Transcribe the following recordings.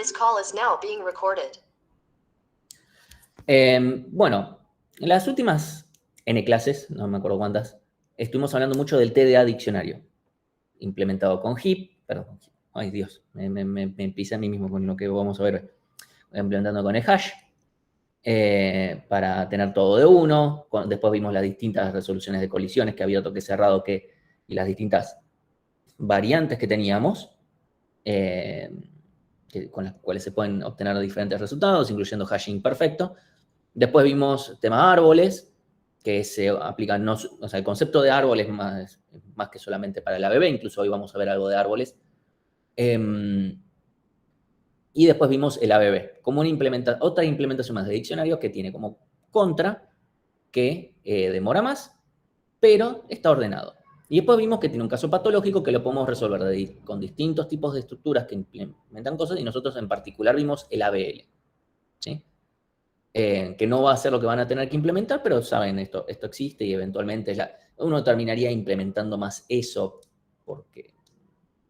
This call is now being recorded. Bueno, en las últimas N clases, no me acuerdo cuántas, estuvimos hablando mucho del TDA diccionario, implementado con HIP, perdón, ay Dios, me pisé a mí mismo con lo que vamos a ver hoy. Implementando con el hash, para tener todo de uno. Después vimos las distintas resoluciones de colisiones, que había toque cerrado, y las distintas variantes que teníamos, con las cuales se pueden obtener diferentes resultados, incluyendo hashing perfecto. Después vimos tema árboles, que se aplican, o sea, el concepto de árboles más que solamente para el ABB, incluso hoy vamos a ver algo de árboles. Y después vimos el ABB, como otra implementación más de diccionario que tiene como contra que demora más, pero está ordenado. Y después vimos que tiene un caso patológico que lo podemos resolver con distintos tipos de estructuras que implementan cosas, y nosotros en particular vimos el ABL, ¿sí? Que no va a ser lo que van a tener que implementar, pero saben, esto existe y eventualmente uno terminaría implementando más eso porque,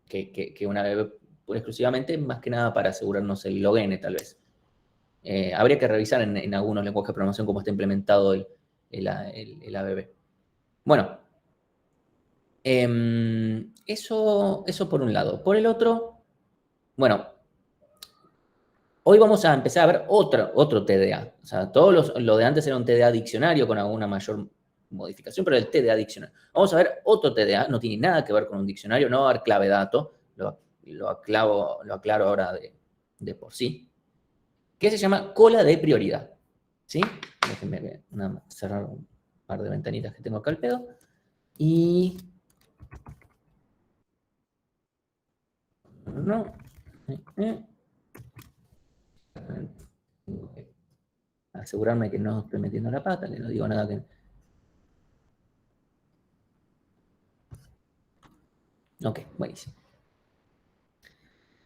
que una ABB pura exclusivamente, más que nada para asegurarnos el log-n, tal vez. Habría que revisar en algunos lenguajes de programación cómo está implementado el ABB. Bueno, eso por un lado. Por el otro, bueno, hoy vamos a empezar a ver otro TDA. O sea, lo de antes era un TDA diccionario con alguna mayor modificación, pero el TDA diccionario. Vamos a ver otro TDA, no tiene nada que ver con un diccionario, no va a haber clave dato, lo aclaro ahora de por sí, que se llama cola de prioridad. ¿Sí? Déjenme cerrar un par de ventanitas que tengo acá al pedo. Y... no. Asegurarme que no estoy metiendo la pata, que no digo nada que... Ok, buenísimo.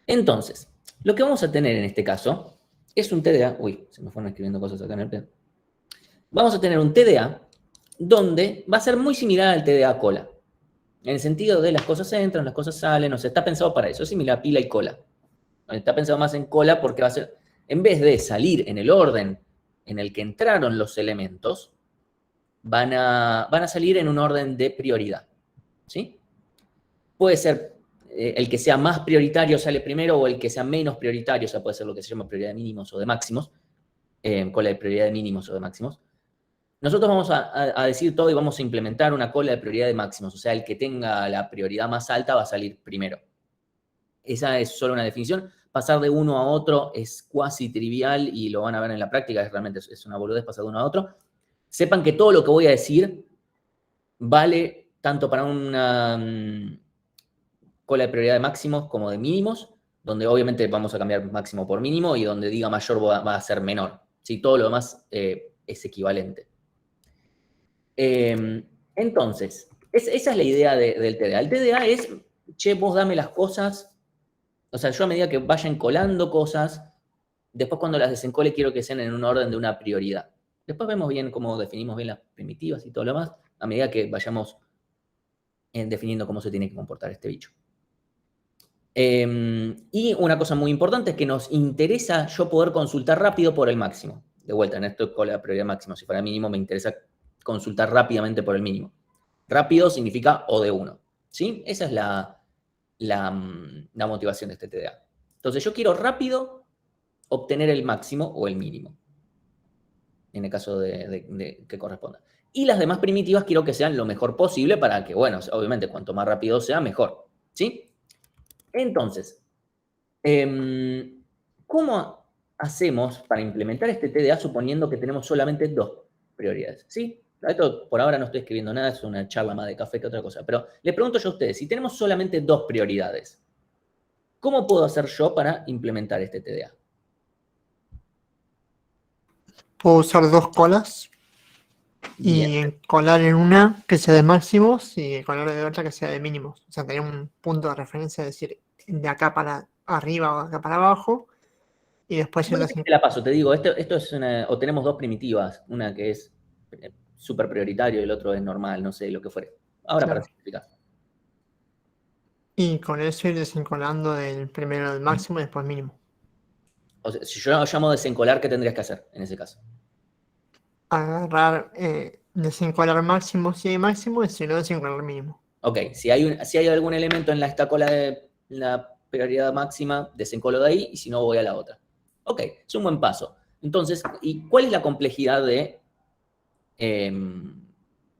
Entonces, lo que vamos a tener en este caso es un TDA... Uy, se me fueron escribiendo cosas acá en el pedo. Vamos a tener un TDA donde va a ser muy similar al TDA cola. En el sentido de las cosas entran, las cosas salen, o sea, está pensado para eso. Es similar a pila y cola. Está pensado más en cola porque va a ser, en vez de salir en el orden en el que entraron los elementos, van a salir en un orden de prioridad. ¿Sí? Puede ser el que sea más prioritario sale primero, o el que sea menos prioritario, o sea, puede ser lo que se llama prioridad de mínimos o de máximos, cola de prioridad de mínimos o de máximos. Nosotros vamos a decir todo y vamos a implementar una cola de prioridad de máximos, o sea, el que tenga la prioridad más alta va a salir primero. Esa es solo una definición. Pasar de uno a otro es cuasi trivial y lo van a ver en la práctica, realmente es una boludez pasar de uno a otro. Sepan que todo lo que voy a decir vale tanto para una cola de prioridad de máximos como de mínimos, donde obviamente vamos a cambiar máximo por mínimo y donde diga mayor va a ser menor. ¿Sí? Todo lo demás es equivalente. Entonces, esa es la idea del TDA. El TDA es, che, vos dame las cosas, o sea, yo a medida que vayan colando cosas, después cuando las desencole quiero que sean en un orden de una prioridad. Después vemos bien cómo definimos bien las primitivas y todo lo demás, a medida que vayamos definiendo cómo se tiene que comportar este bicho. Y una cosa muy importante es que nos interesa yo poder consultar rápido por el máximo. De vuelta, en esto con la prioridad máxima. Si fuera mínimo, me interesa consultar rápidamente por el mínimo. Rápido significa O de 1. ¿Sí? Esa es la motivación de este TDA. Entonces, yo quiero rápido obtener el máximo o el mínimo, en el caso de que corresponda. Y las demás primitivas quiero que sean lo mejor posible para que, bueno, obviamente, cuanto más rápido sea, mejor. ¿Sí? Entonces, ¿cómo hacemos para implementar este TDA suponiendo que tenemos solamente dos prioridades? ¿Sí? Esto por ahora no estoy escribiendo nada, es una charla más de café que otra cosa. Pero les pregunto yo a ustedes, si tenemos solamente dos prioridades, ¿cómo puedo hacer yo para implementar este TDA? Puedo usar dos colas Bien. y colar en una que sea de máximos y colar de otra que sea de mínimos. O sea, tener un punto de referencia, es decir, de acá para arriba o de acá para abajo. Y después Bueno, te la paso, te digo, esto es o tenemos dos primitivas, una que es súper prioritario y el otro es normal, no sé, lo que fuere. Ahora claro, para simplificar. y con eso ir desencolando del primero del máximo y después mínimo. O sea, si yo lo llamo desencolar, ¿qué tendrías que hacer en ese caso? Agarrar, desencolar máximo si hay máximo y si no, desencolar mínimo. Ok, si hay algún elemento en esta cola de la prioridad máxima, desencolo de ahí y si no, voy a la otra. Ok, es un buen paso. Entonces, ¿y cuál es la complejidad del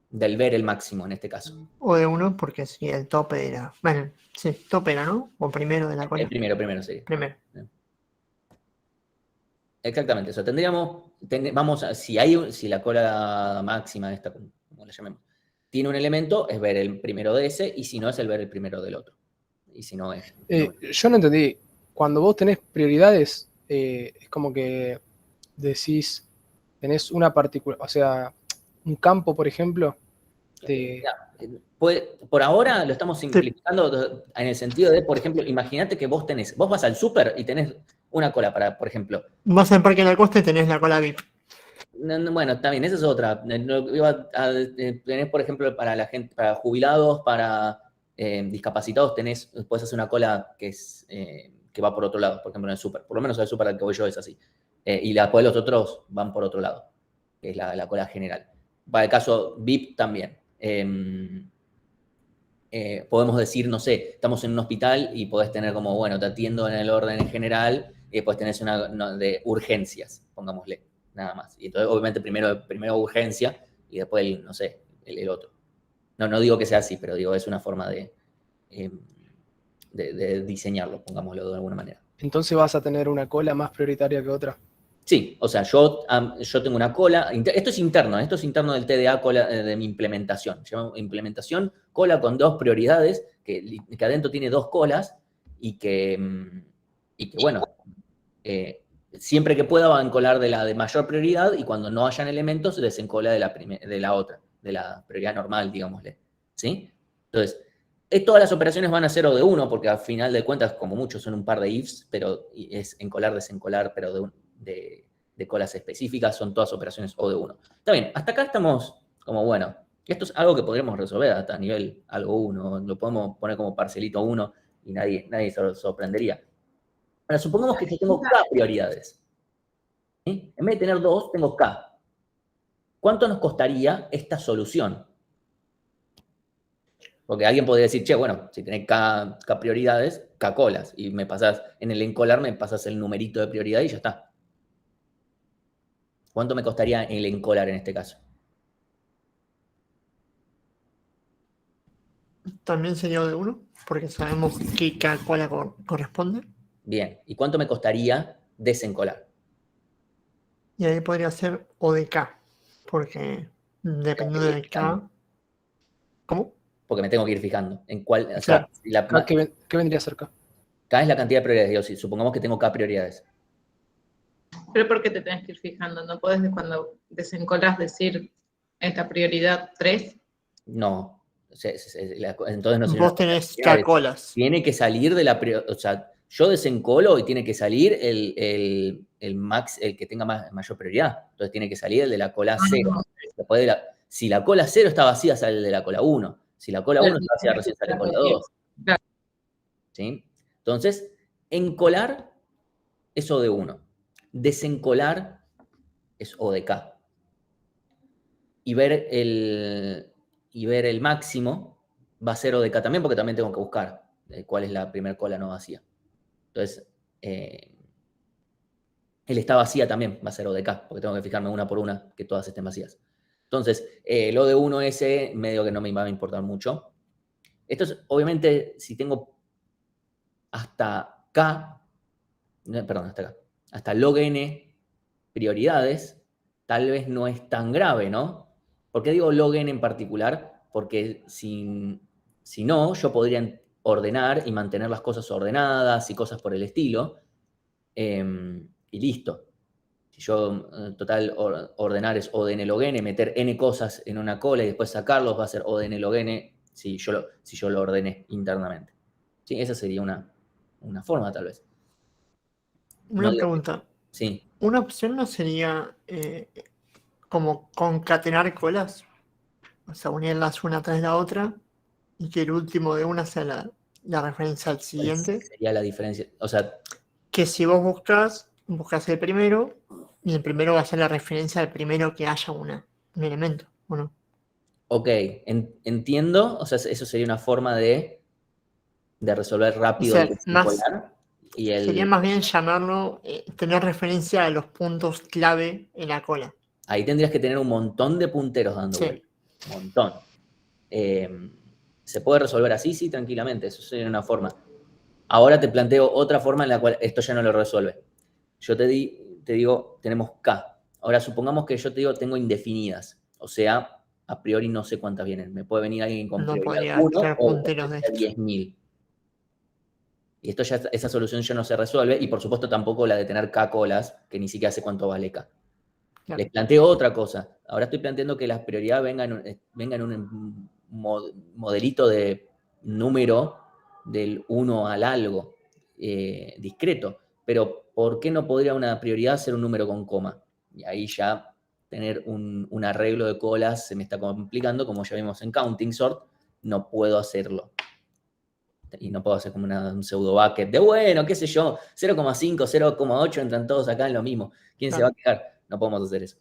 ver el máximo en este caso? O de 1, porque si el tope era. Bueno, sí, tope era, ¿no? O primero de la El cola. primero sería. Primero. Exactamente, eso. Si la cola máxima, esta, como la llamemos, tiene un elemento, es ver el primero de ese, y si no, es el ver el primero del otro. Y si no, es. Yo no entendí. Cuando vos tenés prioridades, es como que decís, tenés una particular, o sea, un campo, por ejemplo, de... Por ahora lo estamos simplificando en el sentido de, por ejemplo, imagínate que vos vas al súper y tenés una cola para, por ejemplo. Vas al Parque de la Costa y tenés la cola VIP. Bueno, también, esa es otra. Tenés, por ejemplo, para la gente, para jubilados, para discapacitados, puedes hacer una cola que va por otro lado, por ejemplo, en el súper. Por lo menos el súper al que voy yo es así. Y la cola de los otros van por otro lado, que es la cola general. Para el caso VIP también. Podemos decir, no sé, estamos en un hospital y podés tener como, bueno, te atiendo en el orden en general y después tenés una de urgencias, pongámosle, nada más. Y entonces, obviamente, primero urgencia y después, no sé, el otro. No digo que sea así, pero digo, es una forma de diseñarlo, pongámoslo de alguna manera. Entonces vas a tener una cola más prioritaria que otra. Sí, o sea, yo tengo una cola, esto es interno del TDA cola de mi implementación. Se llama implementación cola con 2 prioridades, que adentro tiene 2 colas y que bueno, siempre que pueda va a encolar de la de mayor prioridad y cuando no hayan elementos se desencola de la otra, de la prioridad normal, digámosle. ¿Sí? Entonces, todas las operaciones van a ser O de 1, porque al final de cuentas, como mucho, son un par de ifs, pero es encolar, desencolar, pero de colas específicas, son todas operaciones O de 1. Está bien, hasta acá estamos como, bueno, esto es algo que podríamos resolver hasta a nivel algo 1, lo podemos poner como parcelito 1 y nadie se sorprendería. Ahora, supongamos que yo tengo K prioridades. ¿Sí? En vez de tener 2, tengo K. ¿Cuánto nos costaría esta solución? Porque alguien podría decir, che, bueno, si tenés K prioridades, K colas, y en el encolar me pasas el numerito de prioridad y ya está. ¿Cuánto me costaría el encolar en este caso? También sería O de 1, porque sabemos que cada cola corresponde. Bien. ¿Y cuánto me costaría desencolar? Y ahí podría ser O de K, porque dependiendo del K. ¿Cómo? Porque me tengo que ir fijando en cuál. O Claro. sea, ¿Qué vendría a ser K? K es la cantidad de prioridades. Digo, si supongamos que tengo K prioridades. Pero ¿por qué te tenés que ir fijando? ¿No podés cuando desencolás decir esta prioridad 3? No. Entonces no sería Vos tenés K colas. Tiene que salir de la prioridad. O sea, yo desencolo y tiene que salir el que tenga mayor prioridad. Entonces tiene que salir el de la cola 0. Después si la cola 0 está vacía, sale el de la cola 1. Si la cola 1 está vacía, recién sale cola 2. Claro. ¿Sí? Entonces, encolar es O de 1. Desencolar es O de K. Y ver el máximo va a ser O de K también, porque también tengo que buscar cuál es la primer cola no vacía. Entonces, el está vacía también va a ser O de K, porque tengo que fijarme una por una que todas estén vacías. Entonces, el O de 1 ese medio que no me va a importar mucho. Esto es, obviamente, si tengo hasta K, perdón, hasta acá, hasta log n prioridades, tal vez no es tan grave, ¿no? ¿Por qué digo log n en particular? Porque si no, yo podría ordenar y mantener las cosas ordenadas y cosas por el estilo, y listo. Si yo, total, ordenar es O de n log n, meter n cosas en una cola y después sacarlos va a ser O de n log n si yo lo ordené internamente. ¿Sí? Esa sería una forma, tal vez. Una pregunta. Sí. ¿Una opción no sería como concatenar colas? O sea, unirlas una tras la otra y que el último de una sea la referencia al siguiente. Sería la diferencia. O sea, Que si vos buscas buscas el primero y el primero va a ser la referencia al primero que haya un elemento, ¿o no? Ok, entiendo. O sea, eso sería una forma de resolver O rápido sea, el desencolar. Y sería más bien llamarlo, tener referencia a los puntos clave en la cola. ahí tendrías que tener un montón de punteros dando Sí. vuelta. Un montón. ¿Se puede resolver así? Sí, tranquilamente. Eso sería una forma. Ahora te planteo otra forma en la cual esto ya no lo resuelve. Yo te digo, tenemos K. Ahora supongamos que yo te digo, tengo indefinidas. O sea, a priori no sé cuántas vienen. Me puede venir alguien con No prioridad podría 1 crear o punteros de esto. 10.000. Y esto ya, esa solución ya no se resuelve. Y por supuesto tampoco la de tener K colas, que ni siquiera sé cuánto vale K. Claro. Les planteo otra cosa. Ahora estoy planteando que las prioridades vengan en un modelito de número del 1 al algo, discreto. Pero ¿por qué no podría una prioridad ser un número con coma? Y ahí ya tener un arreglo de colas se me está complicando, como ya vimos en Counting Sort, no puedo hacerlo. Y no puedo hacer como un pseudo bucket de, bueno, qué sé yo, 0,5, 0,8 entran todos acá en lo mismo. ¿Quién se va a quejar? No podemos hacer eso.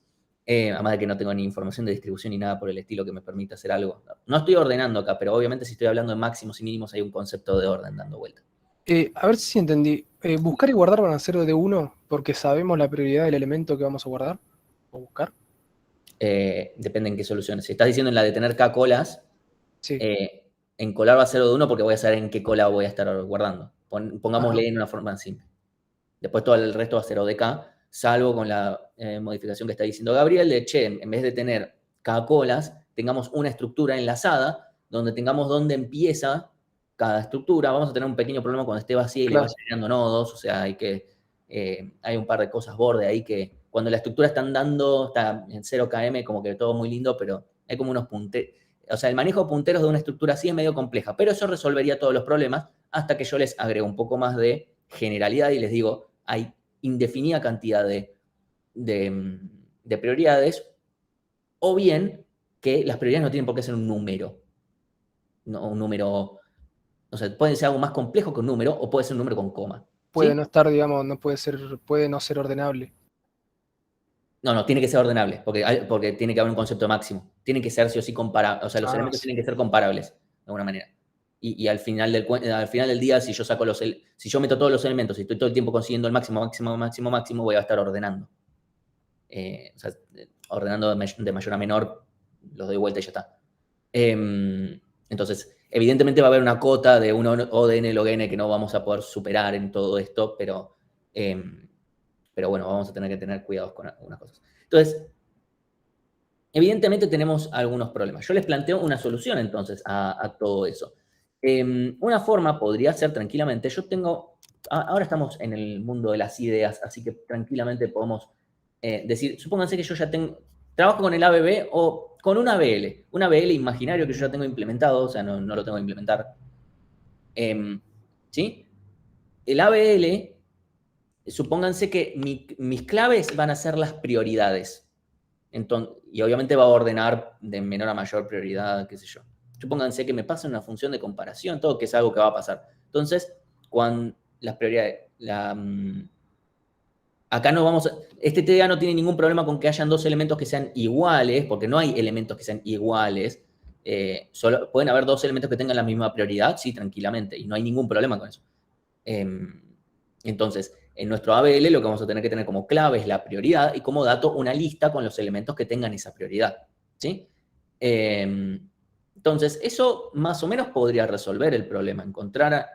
Además de que no tengo ni información de distribución ni nada por el estilo que me permita hacer algo. No estoy ordenando acá, pero obviamente si estoy hablando de máximos y mínimos hay un concepto de orden dando vuelta. A ver si entendí. Buscar y guardar van a ser de 1 porque sabemos la prioridad del elemento que vamos a guardar o buscar. Depende en qué soluciones. Si estás diciendo en la de tener K colas, Sí. en colar va a ser de 1 porque voy a saber en qué cola voy a estar guardando. Pongámosle en una forma simple. Después todo el resto va a ser O de K, salvo con la modificación que está diciendo Gabriel, de che, en vez de tener K colas, tengamos una estructura enlazada donde tengamos dónde empieza cada estructura. Vamos a tener un pequeño problema cuando esté vacía y le vaya generando nodos, o sea, hay un par de cosas borde ahí que cuando la estructura está andando, está en 0 km, como que todo muy lindo, pero hay como unos punteros. O sea, el manejo de punteros de una estructura así es medio compleja, pero eso resolvería todos los problemas hasta que yo les agrego un poco más de generalidad y les digo, hay indefinida cantidad de prioridades, o bien que las prioridades no tienen por qué ser un número. No, un número, o sea, puede ser algo más complejo que un número, o puede ser un número con coma. Puede ¿sí? no estar, digamos, puede no ser ordenable. No, tiene que ser ordenable, porque tiene que haber un concepto de máximo. Tienen que ser sí o sí comparables, o sea, los elementos Sí. tienen que ser comparables, de alguna manera. Y al final del día, si yo saco si yo meto todos los elementos y estoy todo el tiempo consiguiendo el máximo, voy a estar ordenando. O sea, ordenando de mayor a menor, los doy vuelta y ya está. Entonces, evidentemente va a haber una cota de 1 O de n log n que no vamos a poder superar en todo esto, pero bueno, vamos a tener que tener cuidados con algunas cosas. Entonces, evidentemente tenemos algunos problemas. Yo les planteo una solución entonces a todo eso. Una forma podría ser tranquilamente, ahora estamos en el mundo de las ideas, así que tranquilamente podemos decir, supónganse que yo ya trabajo con el ABB o con un ABL imaginario que yo ya tengo implementado, o sea, no lo tengo que implementar. ¿Sí? El ABL, supónganse que mis claves van a ser las prioridades. Y obviamente va a ordenar de menor a mayor prioridad, qué sé yo. Supónganse que me pasa una función de comparación, todo que es algo que va a pasar. Entonces, cuando las prioridades, acá no vamos este TDA no tiene ningún problema con que hayan dos elementos que sean iguales, porque no hay elementos que sean iguales. Solo pueden haber dos elementos que tengan la misma prioridad, sí, tranquilamente, y no hay ningún problema con eso. Entonces, en nuestro ABL lo que vamos a tener que tener como clave es la prioridad y como dato una lista con los elementos que tengan esa prioridad. ¿Sí? Entonces, eso más o menos podría resolver el problema. Encontrar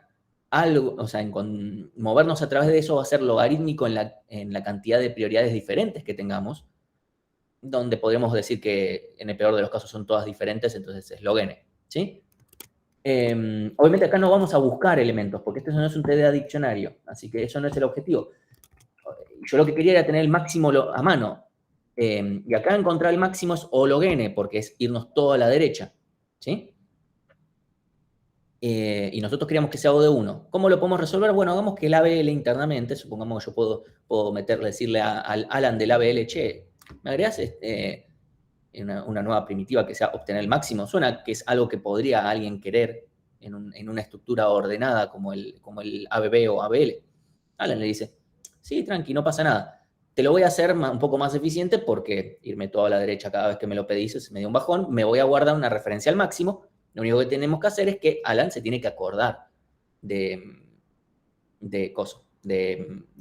algo, o sea, movernos a través de eso va a ser logarítmico en la cantidad de prioridades diferentes que tengamos, donde podríamos decir que en el peor de los casos son todas diferentes, entonces es log n. ¿Sí? Obviamente acá no vamos a buscar elementos, porque este no es un TDA diccionario, así que eso no es el objetivo. Yo lo que quería era tener el máximo a mano, y acá encontrar el máximo es O log n, porque es irnos todo a la derecha, ¿sí? Y nosotros queríamos que sea O de 1. ¿Cómo lo podemos resolver? Bueno, hagamos que el ABL internamente, supongamos que yo puedo decirle al Alan del ABL, che, ¿me agregás una nueva primitiva que sea obtener el máximo? Suena que es algo que podría alguien querer en una estructura ordenada como el ABB o ABL. Alan le dice, Sí, tranqui, no pasa nada. Te lo voy a hacer un poco más eficiente porque irme todo a la derecha cada vez que me lo pedís es medio un bajón. Me voy a guardar una referencia al máximo. Lo único que tenemos que hacer es que Alan se tiene que acordar de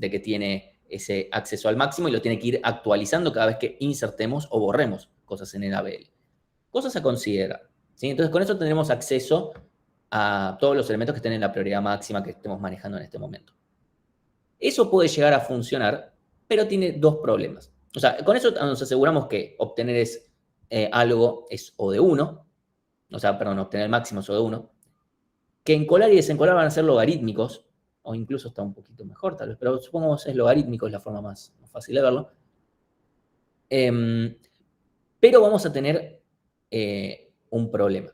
que tiene ese acceso al máximo y lo tiene que ir actualizando cada vez que insertemos o borremos cosas en el ABL. Cosas a considerar, ¿sí? Entonces, con eso tendremos acceso a todos los elementos que estén en la prioridad máxima que estemos manejando en este momento. Eso puede llegar a funcionar, pero tiene dos problemas. O sea, con eso nos aseguramos que obtener algo es O de 1, o sea, perdón, obtener el máximo es O de 1, que encolar y desencolar van a ser logarítmicos, o incluso está un poquito mejor tal vez, pero supongamos es logarítmico, es la forma más fácil de verlo. Pero vamos a tener un problema.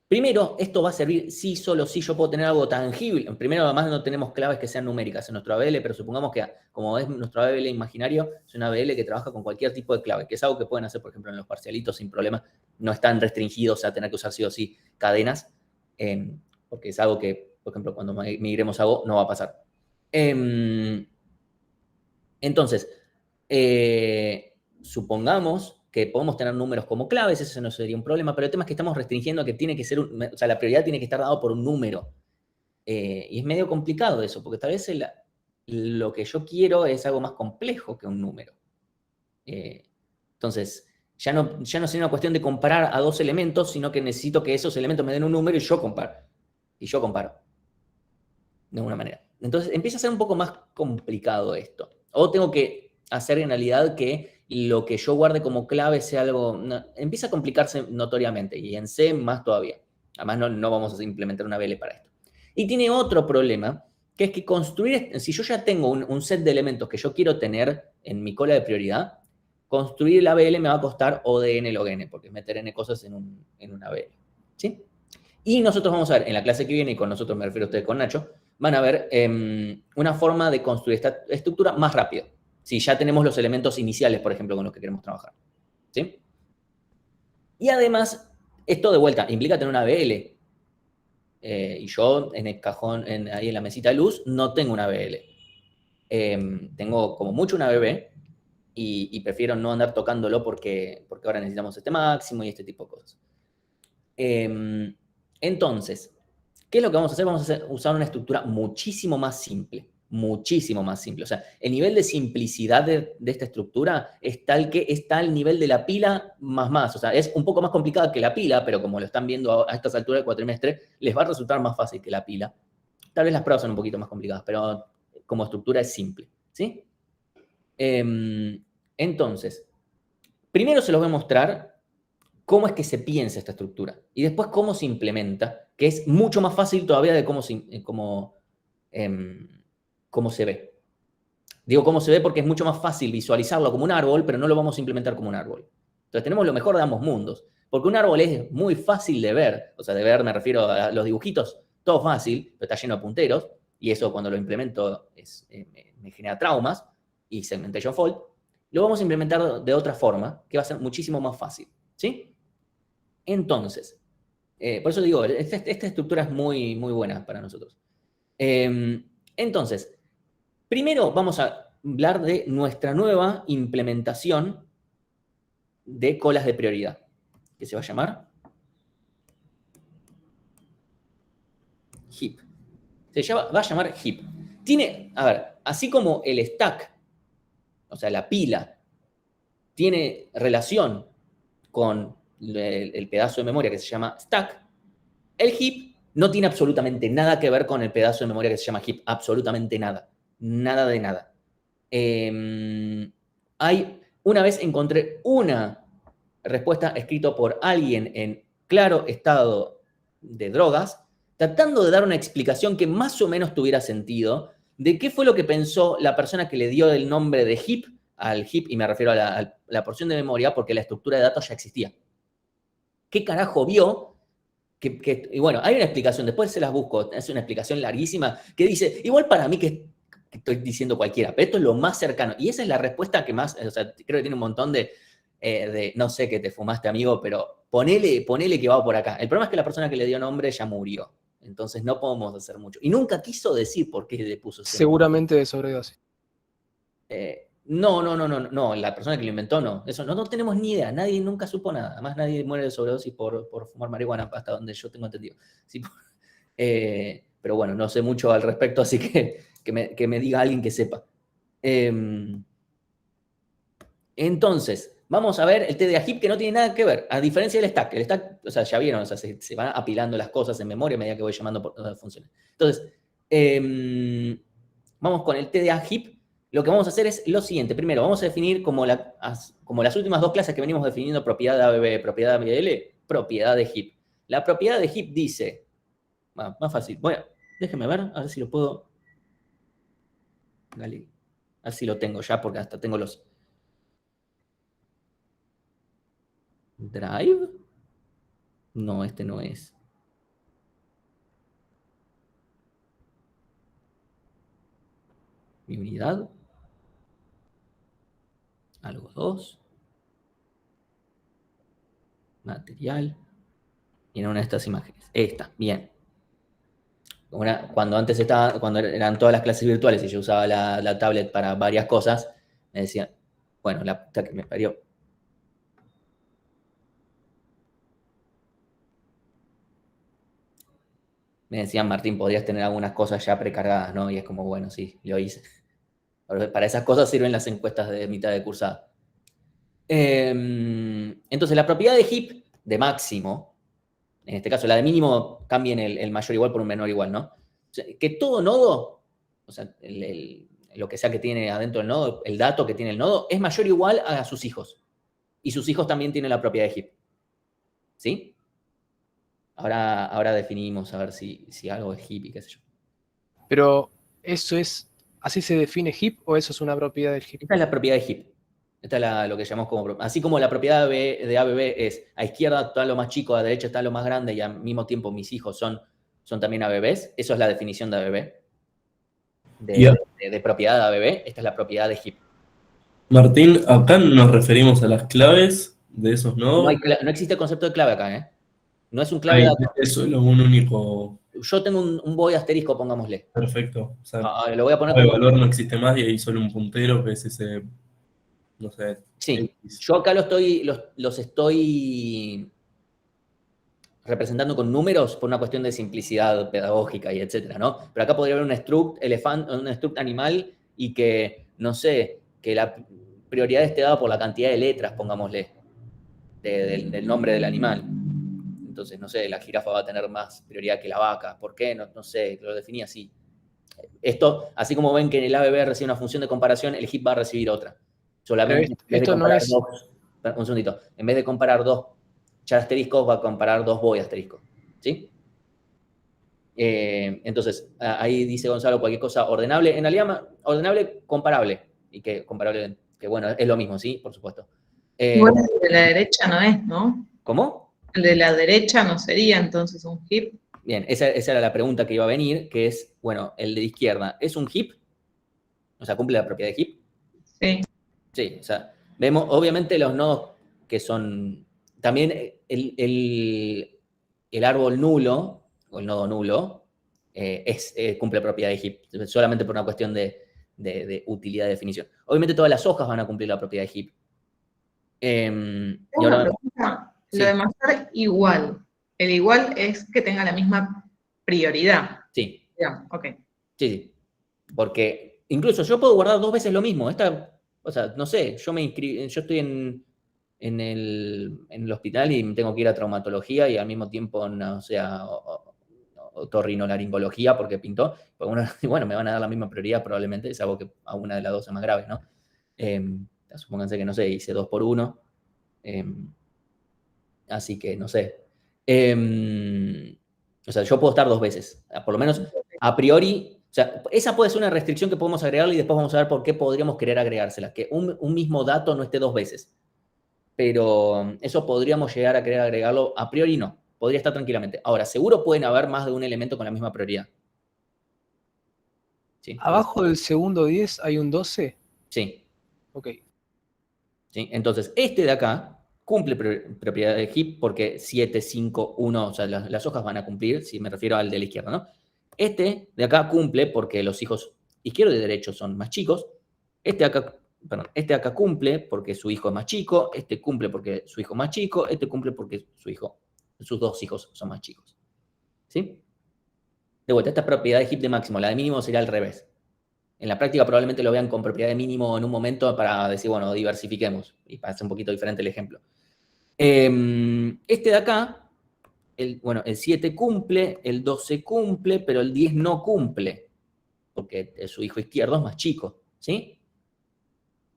Primero, esto va a servir si solo si yo puedo tener algo tangible. Primero, además, no tenemos claves que sean numéricas en nuestro ABL, pero supongamos que, como es nuestro ABL imaginario, es un ABL que trabaja con cualquier tipo de clave, que es algo que pueden hacer, por ejemplo, en los parcialitos sin problema. No están restringidos a tener que usar sí o sí cadenas, porque es algo que, por ejemplo, cuando migremos a Go no va a pasar. Entonces, supongamos que podemos tener números como claves, eso no sería un problema, pero el tema es que estamos restringiendo que tiene que ser, o sea, la prioridad tiene que estar dado por un número. Y es medio complicado eso, porque tal vez lo que yo quiero es algo más complejo que un número. Entonces, ya no sería una cuestión de comparar a dos elementos, sino que necesito que esos elementos me den un número y yo comparo. De alguna manera. Entonces, empieza a ser un poco más complicado esto. O tengo que hacer en realidad que lo que yo guarde como clave sea algo... No, empieza a complicarse notoriamente, y en C más todavía. Además, no vamos a implementar una ABL para esto. Y tiene otro problema, que es que construir... Si yo ya tengo un set de elementos que yo quiero tener en mi cola de prioridad, construir el ABL me va a costar O de n log n, porque es meter n cosas en un ABL. ¿Sí? Y nosotros vamos a ver, en la clase que viene, y con nosotros me refiero a ustedes con Nacho, van a ver una forma de construir esta estructura más rápido. Si ya tenemos los elementos iniciales, por ejemplo, con los que queremos trabajar. ¿Sí? Y además, esto de vuelta implica tener una ABL. Y yo en el cajón, ahí en la mesita de luz, no tengo una ABL. Tengo como mucho una BB y prefiero no andar tocándolo porque ahora necesitamos este máximo y este tipo de cosas. Entonces, ¿qué es lo que vamos a hacer? Vamos a usar una estructura muchísimo más simple. Muchísimo más simple. O sea, el nivel de simplicidad de esta estructura es tal que está al nivel de la pila más. O sea, es un poco más complicada que la pila, pero como lo están viendo a estas alturas del cuatrimestre, les va a resultar más fácil que la pila. Tal vez las pruebas son un poquito más complicadas, pero como estructura es simple. ¿Sí? Entonces, primero se los voy a mostrar cómo es que se piensa esta estructura y después cómo se implementa, que es mucho más fácil todavía de cómo se ve. Digo cómo se ve porque es mucho más fácil visualizarlo como un árbol, pero no lo vamos a implementar como un árbol. Entonces tenemos lo mejor de ambos mundos, porque un árbol es muy fácil de ver, o sea, de ver me refiero a los dibujitos, todo fácil, pero está lleno de punteros, y eso cuando lo implemento me genera traumas y segmentation fault. Lo vamos a implementar de otra forma, que va a ser muchísimo más fácil, ¿sí? Entonces, por eso digo, esta estructura es muy, muy buena para nosotros. Entonces, primero vamos a hablar de nuestra nueva implementación de colas de prioridad, que se va a llamar heap. Va a llamar heap. Tiene, a ver, así como el stack, o sea, la pila, tiene relación con el pedazo de memoria que se llama stack, el heap no tiene absolutamente nada que ver con el pedazo de memoria que se llama heap. Absolutamente nada. Nada de nada. Una vez encontré una respuesta escrita por alguien en claro estado de drogas, tratando de dar una explicación que más o menos tuviera sentido de qué fue lo que pensó la persona que le dio el nombre de heap al heap, y me refiero a la porción de memoria, porque la estructura de datos ya existía. ¿Qué carajo vio? Y bueno, hay una explicación, después se las busco, es una explicación larguísima, que dice, igual para mí que estoy diciendo cualquiera, pero esto es lo más cercano. Y esa es la respuesta que más, o sea, creo que tiene un montón de no sé qué te fumaste, amigo, pero ponele que va por acá. El problema es que la persona que le dio nombre ya murió. Entonces no podemos hacer mucho. Y nunca quiso decir por qué le puso ese seguramente de sobredosis. No, la persona que lo inventó no. Eso no tenemos ni idea, nadie nunca supo nada. Además, nadie muere de sobredosis por fumar marihuana, hasta donde yo tengo entendido. Sí, pero bueno, no sé mucho al respecto, así que me diga alguien que sepa. Entonces, vamos a ver el TDA HIP que no tiene nada que ver, a diferencia del stack. El stack, o sea, ya vieron, o sea, se van apilando las cosas en memoria a medida que voy llamando por funciones. Entonces, vamos con el TDA HIP. Lo que vamos a hacer es lo siguiente. Primero, vamos a definir como las últimas dos clases que venimos definiendo propiedad de ABB, propiedad de ABL, propiedad de HIP. La propiedad de HIP dice, más fácil, déjeme ver, a ver si lo puedo, dale, a ver si lo tengo ya, porque hasta tengo los drive. No, este no es. Mi unidad. Algo 2. Material. Y en una de estas imágenes. Esta, bien. Cuando eran todas las clases virtuales y yo usaba la tablet para varias cosas, me decían, bueno, la puta que me parió. Me decían, Martín, podrías tener algunas cosas ya precargadas, ¿no? Y es como, bueno, sí, lo hice. Para esas cosas sirven las encuestas de mitad de cursada. Entonces, la propiedad de HIP de máximo, en este caso la de mínimo, cambien el mayor igual por un menor igual, ¿no? O sea, que todo nodo, o sea, lo que sea que tiene adentro del nodo, el dato que tiene el nodo, es mayor o igual a sus hijos. Y sus hijos también tienen la propiedad de HIP. ¿Sí? Ahora definimos a ver si algo es HIP y qué sé yo. Pero, ¿eso es, así se define HIP o eso es una propiedad del HIP? Esta es la propiedad de HIP. Esta es lo que llamamos como... Así como la propiedad de ABB es a izquierda está lo más chico, a derecha está lo más grande y al mismo tiempo mis hijos son también ABBs. Eso es la definición de ABB. De propiedad de ABB. Esta es la propiedad de HIP. Martín, acá nos referimos a las claves de esos nodos. No existe el concepto de clave acá, ¿eh? No es un clave de datos. Es solo un único... Yo tengo un void asterisco, pongámosle. Perfecto. O sea, Lo voy a poner el como... valor no existe más y hay solo un puntero que es ese... No sé. Sí, yo acá los estoy representando con números por una cuestión de simplicidad pedagógica y etcétera, ¿no? Pero acá podría haber un struct elefante, un struct animal y que, no sé, que la prioridad esté dada por la cantidad de letras, pongámosle, del nombre del animal. Entonces, no sé, la jirafa va a tener más prioridad que la vaca. ¿Por qué? No sé, lo definí así. Esto, así como ven que en el ABB recibe una función de comparación, el HIP va a recibir otra. Solamente Esto no es... un segundito. En vez de comparar dos char asteriscos, va a comparar dos void asteriscos. ¿Sí? Entonces, ahí dice Gonzalo cualquier cosa ordenable. En realidad, ordenable, comparable. Y que comparable, que bueno, es lo mismo, ¿sí? Por supuesto. Bueno, el de la derecha no es, ¿no? ¿Cómo? El de la derecha no sería entonces un HIP. Bien, esa era la pregunta que iba a venir, que es, bueno, el de izquierda, ¿es un HIP? O sea, ¿cumple la propiedad de HIP? Sí. Sí, o sea, vemos, obviamente los nodos que son, también el árbol nulo, o el nodo nulo, cumple propiedad de HIP, solamente por una cuestión de utilidad de definición. Obviamente todas las hojas van a cumplir la propiedad de HIP. Y ahora, Pregunta, sí. Lo de marcar igual. El igual es que tenga la misma prioridad. Sí. Ya, ok. Sí, porque incluso yo puedo guardar dos veces lo mismo. O sea, no sé, yo estoy en el hospital y tengo que ir a traumatología y al mismo tiempo, no sé, otorrinolaringología porque pintó. Bueno, me van a dar la misma prioridad probablemente, es algo que a una de las dos es más grave, ¿no? Supónganse que, no sé, hice 2 por 1. Así que, no sé. O sea, yo puedo estar dos veces, por lo menos a priori. O sea, esa puede ser una restricción que podemos agregarle y después vamos a ver por qué podríamos querer agregársela, que un mismo dato no esté dos veces. Pero eso podríamos llegar a querer agregarlo, a priori no, podría estar tranquilamente. Ahora, seguro pueden haber más de un elemento con la misma prioridad. ¿Sí? Abajo del segundo 10 hay un 12. Sí. Ok. ¿Sí? Entonces, este de acá cumple propiedad de HIP porque 7, 5, 1, o sea, las hojas van a cumplir, si me refiero al de la izquierda, ¿no? Este de acá cumple porque los hijos izquierdo y derecho son más chicos Este de acá cumple porque su hijo es más chico, este cumple porque su hijo es más chico, este cumple porque sus dos hijos son más chicos. ¿Sí? De vuelta, esta es propiedad de heap de máximo, la de mínimo sería al revés. En la práctica probablemente lo vean con propiedad de mínimo en un momento para decir, bueno, diversifiquemos, y para hacer un poquito diferente el ejemplo. Este de acá, el 7 cumple, el 12 cumple, pero el 10 no cumple, porque su hijo izquierdo es más chico, ¿sí?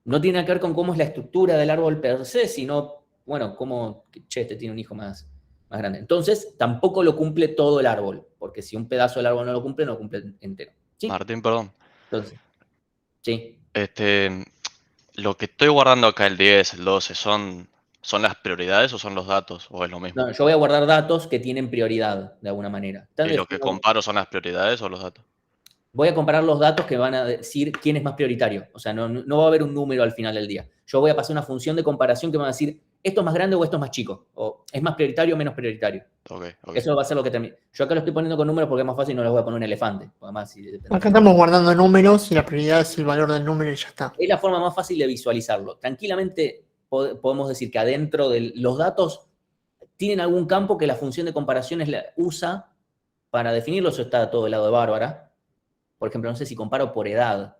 No tiene nada que ver con cómo es la estructura del árbol per se, sino, bueno, cómo, este tiene un hijo más grande. Entonces, tampoco lo cumple todo el árbol, porque si un pedazo del árbol no lo cumple entero. ¿Sí? Martín, perdón. Entonces, sí. Lo que estoy guardando acá, el 10, el 12, ¿son las prioridades o son los datos? ¿O es lo mismo? No, yo voy a guardar datos que tienen prioridad, de alguna manera. ¿Y lo que comparo son las prioridades o los datos? Voy a comparar los datos que van a decir quién es más prioritario. O sea, no va a haber un número al final del día. Yo voy a pasar una función de comparación que me va a decir esto es más grande o esto es más chico. O es más prioritario o menos prioritario. Okay. Eso va a ser lo que termine. Yo acá lo estoy poniendo con números porque es más fácil y no les voy a poner un elefante. Además, Acá estamos guardando números y la prioridad es el valor del número y ya está. Es la forma más fácil de visualizarlo. Tranquilamente podemos decir que adentro de los datos tienen algún campo que la función de comparaciones la usa para definirlo. Eso está a todo el lado de Bárbara. Por ejemplo, no sé si comparo por edad,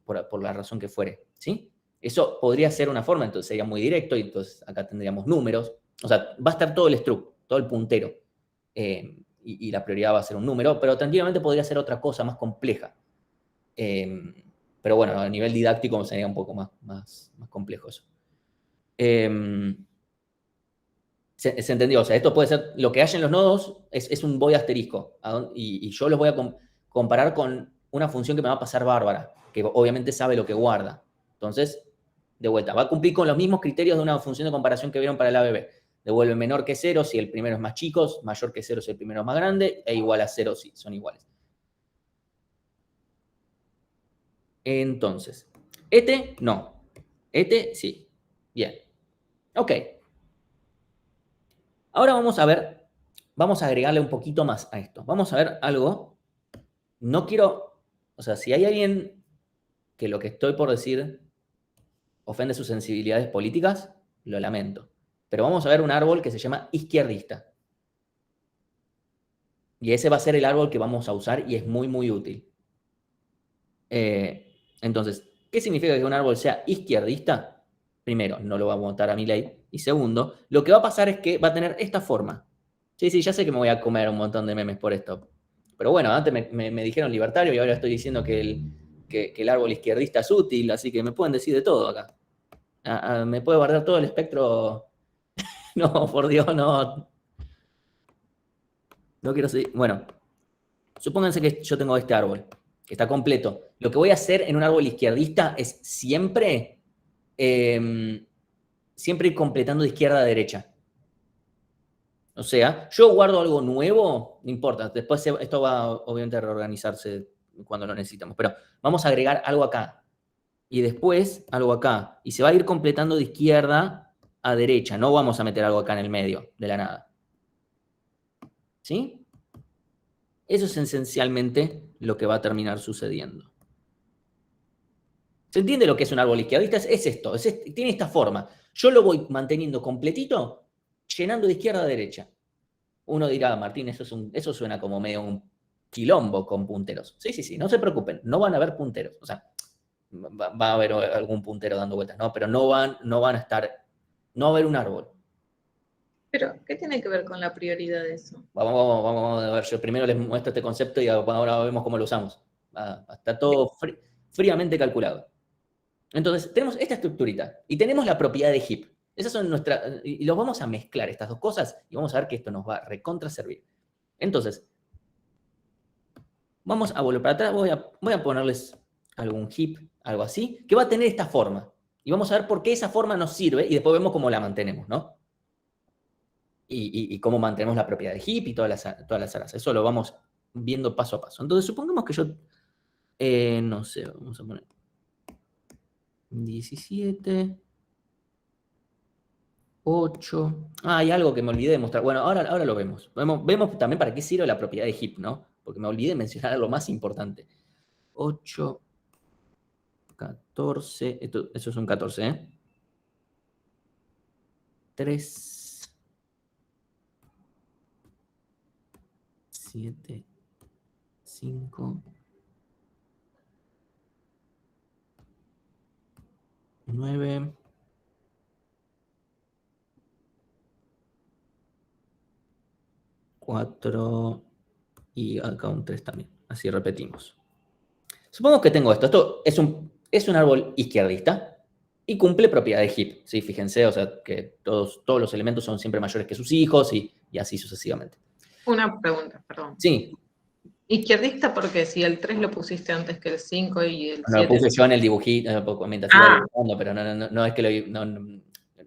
por la razón que fuere, ¿sí? Eso podría ser una forma, entonces sería muy directo y entonces acá tendríamos números. O sea, va a estar todo el struct, todo el puntero. Y la prioridad va a ser un número, pero tranquilamente podría ser otra cosa más compleja. Pero bueno, a nivel didáctico sería un poco más complejo eso. ¿Se entendió? O sea, esto puede ser, lo que haya en los nodos es un void asterisco. Y yo los voy a comparar con una función que me va a pasar Bárbara, que obviamente sabe lo que guarda. Entonces, de vuelta, va a cumplir con los mismos criterios de una función de comparación que vieron para el ABB. Devuelve menor que 0 si el primero es más chico, mayor que 0 si el primero es más grande, e igual a 0 si son iguales. Entonces, no. Sí. Bien. Ok. Ahora vamos a agregarle un poquito más a esto. Vamos a ver algo. No quiero, o sea, si hay alguien que lo que estoy por decir ofende sus sensibilidades políticas, lo lamento. Pero vamos a ver un árbol que se llama izquierdista. Y ese va a ser el árbol que vamos a usar y es muy, muy útil. Entonces, ¿qué significa que un árbol sea izquierdista? Primero, no lo va a votar a Milei. Y segundo, lo que va a pasar es que va a tener esta forma. Sí, ya sé que me voy a comer un montón de memes por esto. Pero bueno, antes me dijeron libertario y ahora estoy diciendo que el árbol izquierdista es útil, así que me pueden decir de todo acá. Me puede guardar todo el espectro. No, por Dios, no. No quiero seguir. Bueno, supónganse que yo tengo este árbol, que está completo. Lo que voy a hacer en un árbol izquierdista es siempre ir completando de izquierda a derecha. O sea, yo guardo algo nuevo, no importa, después esto va obviamente a reorganizarse cuando lo necesitamos, pero vamos a agregar algo acá y después algo acá y se va a ir completando de izquierda a derecha, no vamos a meter algo acá en el medio de la nada. ¿Sí? Eso es esencialmente lo que va a terminar sucediendo. ¿Se entiende lo que es un árbol izquierdista? Es esto, tiene esta forma. Yo lo voy manteniendo completito, llenando de izquierda a derecha. Uno dirá, Martín, eso suena como medio un quilombo con punteros. Sí, no se preocupen, no van a haber punteros. O sea, va a haber algún puntero dando vueltas, ¿no? Pero no van a estar, no va a haber un árbol. Pero, ¿qué tiene que ver con la prioridad de eso? Vamos a ver, yo primero les muestro este concepto y ahora vemos cómo lo usamos. Está todo fríamente calculado. Entonces, tenemos esta estructurita y tenemos la propiedad de heap. Esas son y los vamos a mezclar estas dos cosas y vamos a ver que esto nos va a recontra servir. Entonces, vamos a volver para atrás, voy a ponerles algún heap, algo así, que va a tener esta forma. Y vamos a ver por qué esa forma nos sirve y después vemos cómo la mantenemos, ¿no? Y cómo mantenemos la propiedad de heap y todas las alas. Eso lo vamos viendo paso a paso. Entonces, supongamos que yo, no sé, vamos a poner 17, 8. Hay algo que me olvidé de mostrar. Bueno, ahora lo vemos. Vemos también para qué sirve la propiedad de heap, ¿no? Porque me olvidé de mencionar lo más importante. 8. 14, eso es un 14, ¿eh? 3, 7, 5, 9, 4 y acá un 3 también. Así repetimos. Supongamos que tengo esto. Esto es un árbol izquierdista y cumple propiedades heap. ¿Sí? Fíjense, o sea, que todos los elementos son siempre mayores que sus hijos y así sucesivamente. Una pregunta, perdón. Sí, Izquierdista porque si el 3 lo pusiste antes que el 5 y el 7. no lo puse yo en el dibujito mientras iba dibujando, pero no es que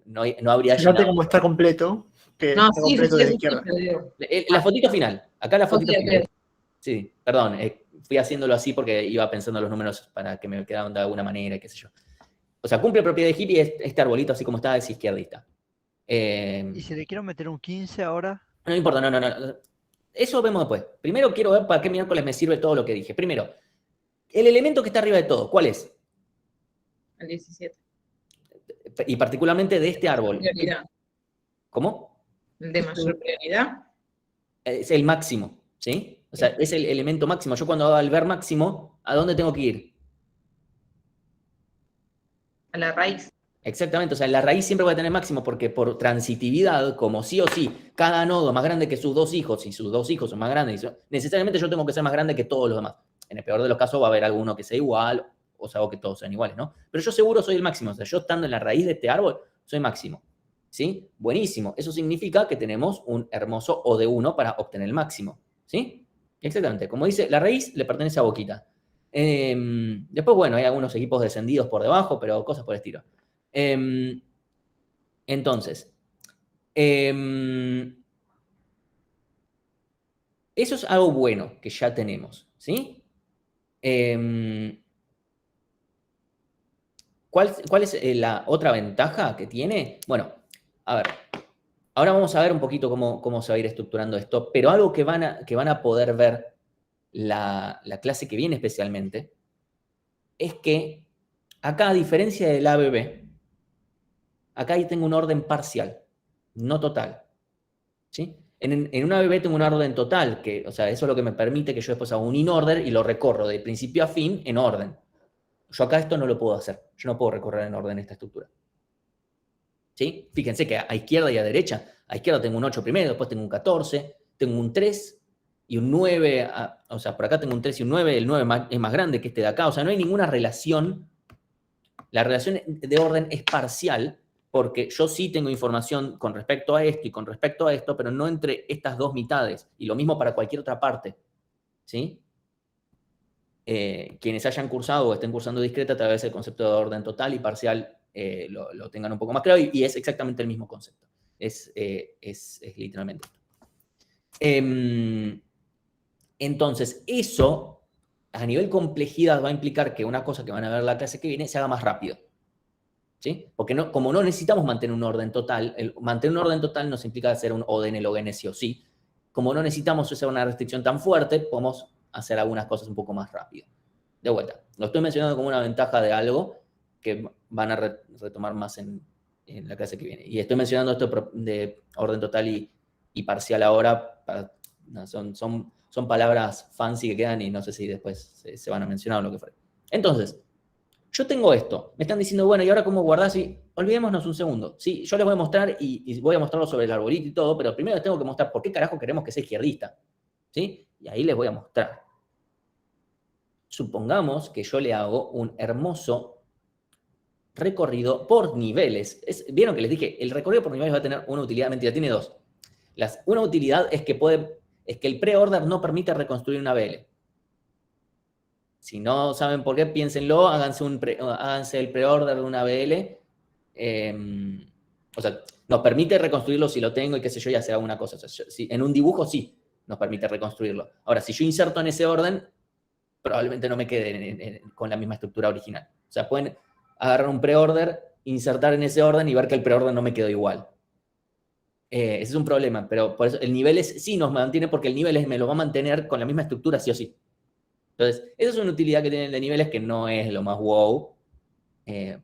no habría Fíjate llenado. cómo está completo, que No, está sí, completo sí, de sí, izquierda. pero digo, La fotito final. Acá la fotito ok, final. ok. Sí, perdón, fui haciéndolo así porque iba pensando los números para que me quedaran de alguna manera, qué sé yo. O sea, cumple propiedad de hippie y este arbolito, así como está, es izquierdista. ¿Y si le quiero meter un 15 ahora? No importa, no. Eso vemos después. Primero quiero ver para qué miércoles me sirve todo lo que dije. Primero, el elemento que está arriba de todo, ¿cuál es? El 17. Y particularmente de este árbol. Prioridad. ¿Cómo? El de mayor prioridad. Es el máximo, ¿sí? O sea, es el elemento máximo. Yo cuando hago el ver máximo, ¿a dónde tengo que ir? A la raíz. Exactamente, o sea, la raíz siempre va a tener máximo porque por transitividad, como sí o sí, cada nodo más grande que sus dos hijos y sus dos hijos son más grandes, necesariamente yo tengo que ser más grande que todos los demás. En el peor de los casos va a haber alguno que sea igual, o sea, o que todos sean iguales, ¿no? Pero yo seguro soy el máximo, o sea, yo estando en la raíz de este árbol, soy máximo, ¿sí? Buenísimo, eso significa que tenemos un hermoso O de 1 para obtener el máximo, ¿sí? Exactamente, como dice, la raíz le pertenece a Boquita. Después, bueno, hay algunos equipos descendidos por debajo, pero cosas por el estilo. Entonces, eso es algo bueno que ya tenemos, ¿sí? ¿Cuál es la otra ventaja que tiene? Bueno, a ver, ahora vamos a ver un poquito cómo se va a ir estructurando esto, pero algo que van a poder ver la clase que viene especialmente es que acá, a diferencia del ABB, acá yo tengo un orden parcial, no total. ¿Sí? En un ABB tengo un orden total, o sea, eso es lo que me permite que yo después haga un in-order y lo recorro de principio a fin en orden. Yo acá esto no lo puedo hacer. Yo no puedo recorrer en orden esta estructura. ¿Sí? Fíjense que a izquierda y a derecha, a izquierda tengo un 8 primero, después tengo un 14, tengo un 3 y un 9, o sea, por acá tengo un 3 y un 9, el 9 es más grande que este de acá, o sea, no hay ninguna relación. La relación de orden es parcial, porque yo sí tengo información con respecto a esto y con respecto a esto, pero no entre estas dos mitades. Y lo mismo para cualquier otra parte. ¿Sí? Quienes hayan cursado o estén cursando discreta, tal vez el concepto de orden total y parcial lo tengan un poco más claro, y es exactamente el mismo concepto. Es literalmente esto. Entonces, eso, a nivel complejidad, va a implicar que una cosa que van a ver en la clase que viene se haga más rápido. ¿Sí? Porque como no necesitamos mantener un orden total, mantener un orden total nos implica hacer un O de n log n sí o sí. Como no necesitamos hacer una restricción tan fuerte, podemos hacer algunas cosas un poco más rápido. De vuelta, lo estoy mencionando como una ventaja de algo que van a retomar más en la clase que viene. Y estoy mencionando esto de orden total y parcial ahora, son palabras fancy que quedan y no sé si después se van a mencionar o lo que fuera. Entonces, yo tengo esto. Me están diciendo, bueno, ¿y ahora cómo guardás? Y olvidémonos un segundo. Sí, yo les voy a mostrar y voy a mostrarlo sobre el arbolito y todo, pero primero les tengo que mostrar por qué carajo queremos que sea izquierdista. ¿Sí? Y ahí les voy a mostrar. Supongamos que yo le hago un hermoso recorrido por niveles. ¿Vieron que les dije? El recorrido por niveles va a tener una utilidad. Mentira, tiene dos. Una utilidad es que el pre-order no permite reconstruir una BL. Si no saben por qué, piénsenlo, háganse el pre-order de una BL. O sea, nos permite reconstruirlo si lo tengo y qué sé yo, ya sea una cosa. O sea, en un dibujo sí nos permite reconstruirlo. Ahora, si yo inserto en ese orden, probablemente no me quede con la misma estructura original. O sea, pueden agarrar un pre-order, insertar en ese orden y ver que el pre-order no me quedó igual. Ese es un problema, pero por eso el nivel sí nos mantiene, porque el nivel me lo va a mantener con la misma estructura sí o sí. Entonces, esa es una utilidad que tienen de niveles que no es lo más wow,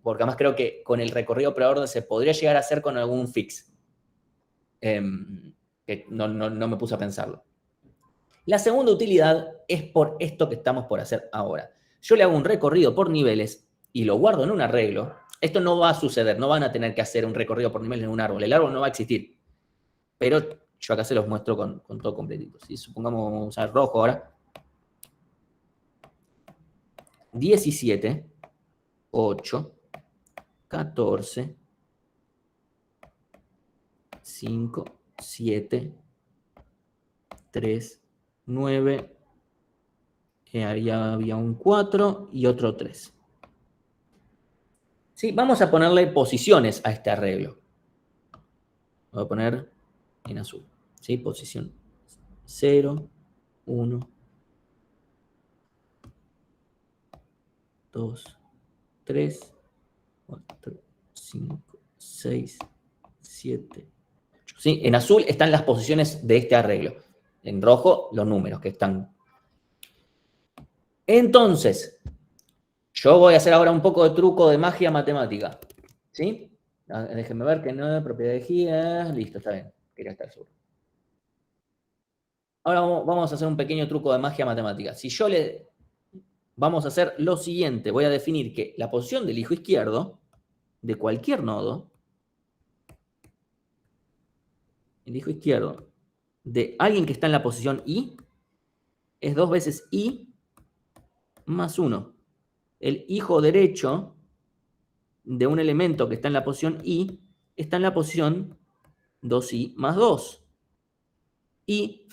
Porque además creo que con el recorrido operador se podría llegar a hacer con algún fix. Que no me puse a pensarlo. La segunda utilidad es por esto que estamos por hacer ahora. Yo le hago un recorrido por niveles y lo guardo en un arreglo. Esto no va a suceder, no van a tener que hacer un recorrido por niveles en un árbol. El árbol no va a existir. Pero yo acá se los muestro con todo completito. ¿Sí? Supongamos vamos a usar rojo ahora. 17, 8, 14, 5, 7, 3, 9, ahí había un 4 y otro 3. ¿Sí? Vamos a ponerle posiciones a este arreglo. Voy a poner en azul. ¿Sí? Posición 0, 1, 2, 3, 4, 5, 6, 7, 8. ¿Sí? En azul están las posiciones de este arreglo. En rojo, los números que están. Entonces, yo voy a hacer ahora un poco de truco de magia matemática. ¿Sí? Déjenme ver que no, propiedad de GIA. Listo, está bien. Quería estar seguro. Ahora vamos a hacer un pequeño truco de magia matemática. Si yo le... Vamos a hacer lo siguiente. Voy a definir que la posición del hijo izquierdo de cualquier nodo, el hijo izquierdo de alguien que está en la posición I, es 2 veces I más 1. El hijo derecho de un elemento que está en la posición I está en la posición 2I más 2. Y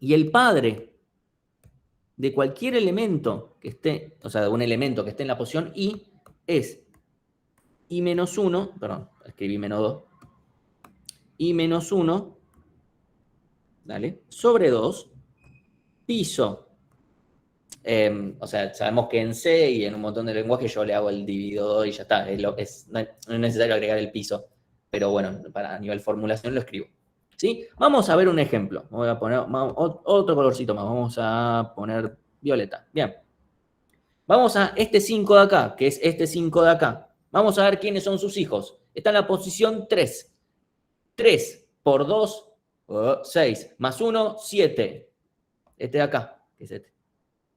el padre de cualquier elemento que esté, o sea, de un elemento que esté en la posición I, es I menos 1, perdón, escribí menos 2, I menos 1, ¿vale? Sobre 2, piso. O sea, sabemos que en C y en un montón de lenguajes yo le hago el dividido y ya está. No es necesario agregar el piso, pero bueno, a nivel formulación lo escribo. ¿Sí? Vamos a ver un ejemplo. Voy a poner otro colorcito más. Vamos a poner violeta. Bien. Vamos a este 5 de acá, que es este 5 de acá. Vamos a ver quiénes son sus hijos. Está en la posición 3. 3 por 2, 6. Más 1, 7. Este de acá, que es este.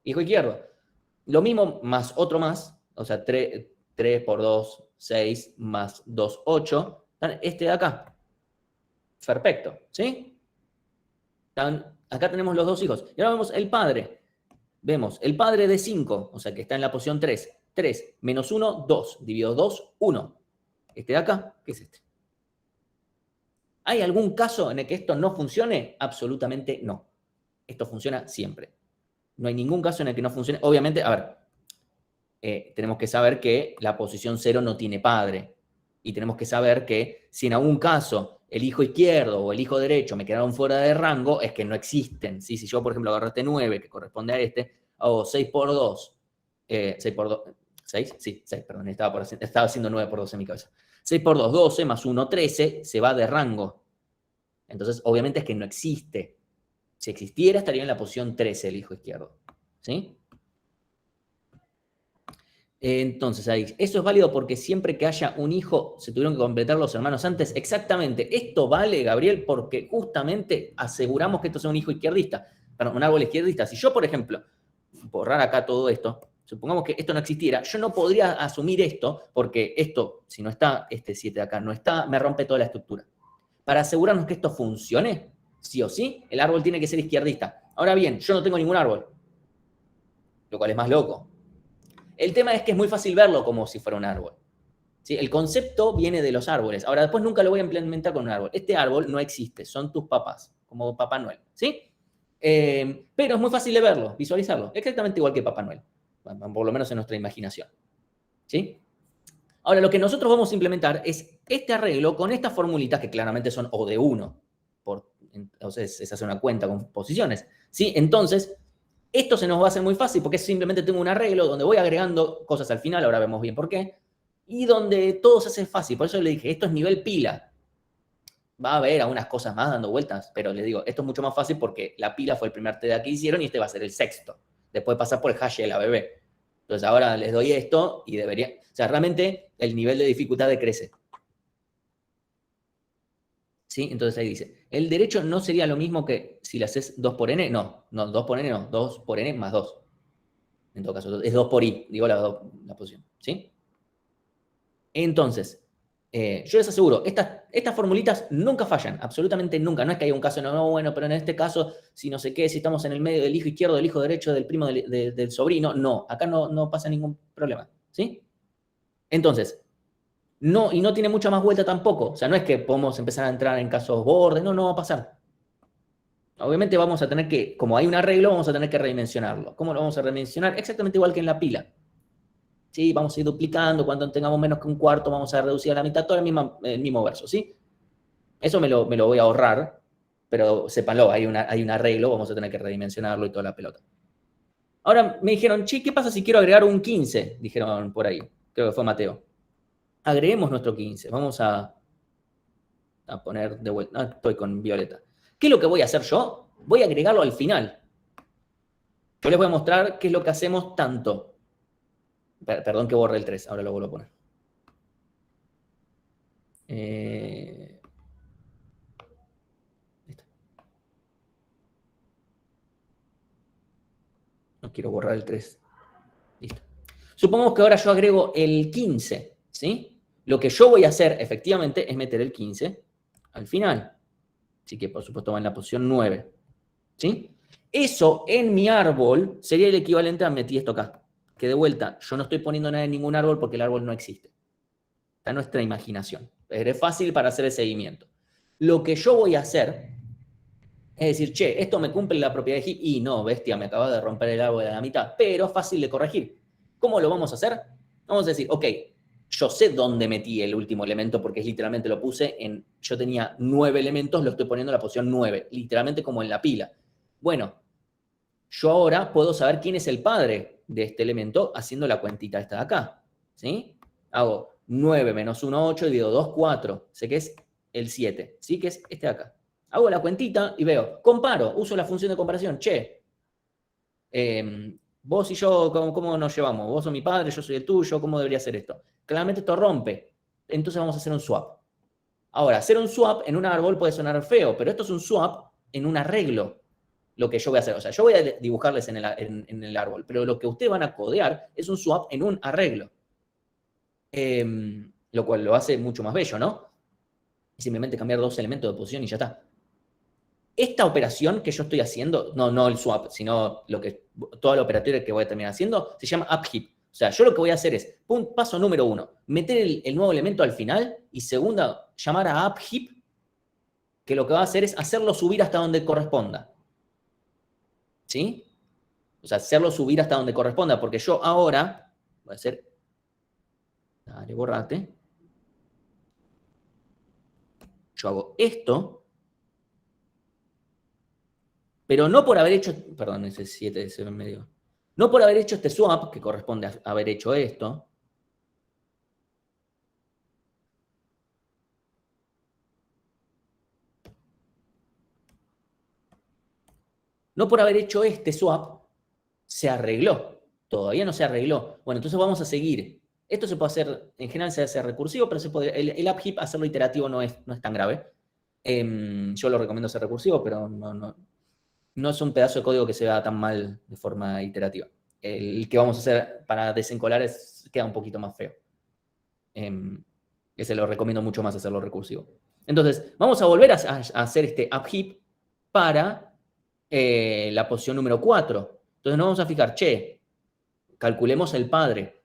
Hijo izquierdo. Lo mismo más otro más. O sea, 3 por 2, 6. Más 2, 8. Este de acá. Perfecto, ¿sí? Acá tenemos los dos hijos. Y ahora vemos el padre. Vemos el padre de 5, o sea que está en la posición 3. 3 menos 1, 2. Dividido 2, 1. Este de acá, ¿qué es este? ¿Hay algún caso en el que esto no funcione? Absolutamente no. Esto funciona siempre. No hay ningún caso en el que no funcione. Obviamente, a ver, tenemos que saber que la posición 0 no tiene padre. Y tenemos que saber que si en algún caso el hijo izquierdo o el hijo derecho me quedaron fuera de rango, es que no existen. ¿Sí? Si yo, por ejemplo, agarro este 9, que corresponde a este, hago 6 por 2. 6 por 2. ¿6? Sí, 6, perdón. Estaba haciendo 9 por 2 en mi cabeza. 6 por 2, 12, más 1, 13, se va de rango. Entonces, obviamente es que no existe. Si existiera, estaría en la posición 13 el hijo izquierdo. ¿Sí? Entonces, ahí, eso es válido porque siempre que haya un hijo, se tuvieron que completar los hermanos antes. Exactamente. Esto vale, Gabriel, porque justamente aseguramos que esto sea un hijo izquierdista. Perdón, un árbol izquierdista. Si yo, por ejemplo, borrar acá todo esto, supongamos que esto no existiera, yo no podría asumir esto, porque esto, si no está, este 7 de acá no está, me rompe toda la estructura. Para asegurarnos que esto funcione, sí o sí, el árbol tiene que ser izquierdista. Ahora bien, yo no tengo ningún árbol, lo cual es más loco. El tema es que es muy fácil verlo como si fuera un árbol. ¿Sí? El concepto viene de los árboles. Ahora, después nunca lo voy a implementar con un árbol. Este árbol no existe, son tus papás, como Papá Noel. ¿Sí? Pero es muy fácil de verlo, visualizarlo. Exactamente igual que Papá Noel, por lo menos en nuestra imaginación. ¿Sí? Ahora, lo que nosotros vamos a implementar es este arreglo con estas formulitas que claramente son O de 1. Entonces, se hace una cuenta con posiciones. ¿Sí? Entonces, esto se nos va a hacer muy fácil porque simplemente tengo un arreglo donde voy agregando cosas al final, ahora vemos bien por qué, y donde todo se hace fácil. Por eso le dije, esto es nivel pila. Va a haber algunas cosas más dando vueltas, pero les digo, esto es mucho más fácil porque la pila fue el primer TDA que hicieron y este va a ser el sexto. Después de pasar por el hash de la bebé. Entonces ahora les doy esto y debería... O sea, realmente el nivel de dificultad decrece. ¿Sí? Entonces ahí dice, el derecho no sería lo mismo que si le haces 2 por n, no, 2 por n no, 2 por n más 2. En todo caso, es 2 por i, digo la posición, ¿sí? Entonces, yo les aseguro, estas formulitas nunca fallan, absolutamente nunca. No es que haya un caso, no, bueno, pero en este caso, si no sé qué, si estamos en el medio del hijo izquierdo, del hijo derecho, del primo, del sobrino, no, acá no pasa ningún problema, ¿sí? Entonces, no, y no tiene mucha más vuelta tampoco. O sea, no es que podemos empezar a entrar en casos bordes, no va a pasar. Obviamente vamos a tener que, como hay un arreglo, vamos a tener que redimensionarlo. ¿Cómo lo vamos a redimensionar? Exactamente igual que en la pila. ¿Sí? Vamos a ir duplicando, cuando tengamos menos que un cuarto vamos a reducir a la mitad, todo el mismo verso, ¿sí? Eso me lo voy a ahorrar, pero sépanlo, hay un arreglo, vamos a tener que redimensionarlo y toda la pelota. Ahora me dijeron, che, ¿qué pasa si quiero agregar un 15? Dijeron por ahí, creo que fue Mateo. Agreguemos nuestro 15, vamos a poner de vuelta, estoy con Violeta. ¿Qué es lo que voy a hacer yo? Voy a agregarlo al final. Yo les voy a mostrar qué es lo que hacemos tanto. Perdón que borre el 3, ahora lo vuelvo a poner. Listo. No quiero borrar el 3. Listo. Supongamos que ahora yo agrego el 15, ¿sí? Lo que yo voy a hacer, efectivamente, es meter el 15 al final. Así que, por supuesto, va en la posición 9. ¿Sí? Eso en mi árbol sería el equivalente a metí esto acá. Que de vuelta, yo no estoy poniendo nada en ningún árbol porque el árbol no existe. Está en nuestra imaginación. Es fácil para hacer el seguimiento. Lo que yo voy a hacer es decir, che, esto me cumple la propiedad de heap. Y no, bestia, me acabas de romper el árbol a la mitad. Pero fácil de corregir. ¿Cómo lo vamos a hacer? Vamos a decir, ok, yo sé dónde metí el último elemento porque es literalmente lo puse en... Yo tenía 9 elementos, lo estoy poniendo en la posición 9. Literalmente como en la pila. Bueno, yo ahora puedo saber quién es el padre de este elemento haciendo la cuentita esta de acá. ¿Sí? Hago 9 menos 1, 8, divido 2, 4. Sé que es el 7. ¿Sí? Que es este de acá. Hago la cuentita y veo, comparo, uso la función de comparación. Che, vos y yo, ¿cómo nos llevamos? Vos sos mi padre, yo soy el tuyo, ¿cómo debería ser esto? Claramente esto rompe. Entonces vamos a hacer un swap. Ahora, hacer un swap en un árbol puede sonar feo, pero esto es un swap en un arreglo. Lo que yo voy a hacer. O sea, yo voy a dibujarles en el árbol, pero lo que ustedes van a codear es un swap en un arreglo. Lo cual lo hace mucho más bello, ¿no? Simplemente cambiar 2 elementos de posición y ya está. Esta operación que yo estoy haciendo, no el swap, sino toda la operatoria que voy a terminar haciendo, se llama upheap. O sea, yo lo que voy a hacer es, paso número 1, meter el nuevo elemento al final, y segunda, llamar a upheap, que lo que va a hacer es hacerlo subir hasta donde corresponda. ¿Sí? O sea, hacerlo subir hasta donde corresponda, porque yo ahora voy a hacer, dale, borrate. Yo hago esto, pero no por haber hecho, perdón, ese 7 se ve medio, no por haber hecho este swap, que corresponde a haber hecho esto, no por haber hecho este swap, se arregló. Todavía no se arregló. Bueno, entonces vamos a seguir. Esto se puede hacer, en general se hace recursivo, pero el upheap, hacerlo iterativo no es tan grave. Yo lo recomiendo hacer recursivo, pero no es un pedazo de código que se vea tan mal de forma iterativa. El que vamos a hacer para desencolar queda un poquito más feo. Ese lo recomiendo mucho más hacerlo recursivo. Entonces, vamos a volver a hacer este upheap para la posición número 4. Entonces nos vamos a fijar, che, calculemos el padre.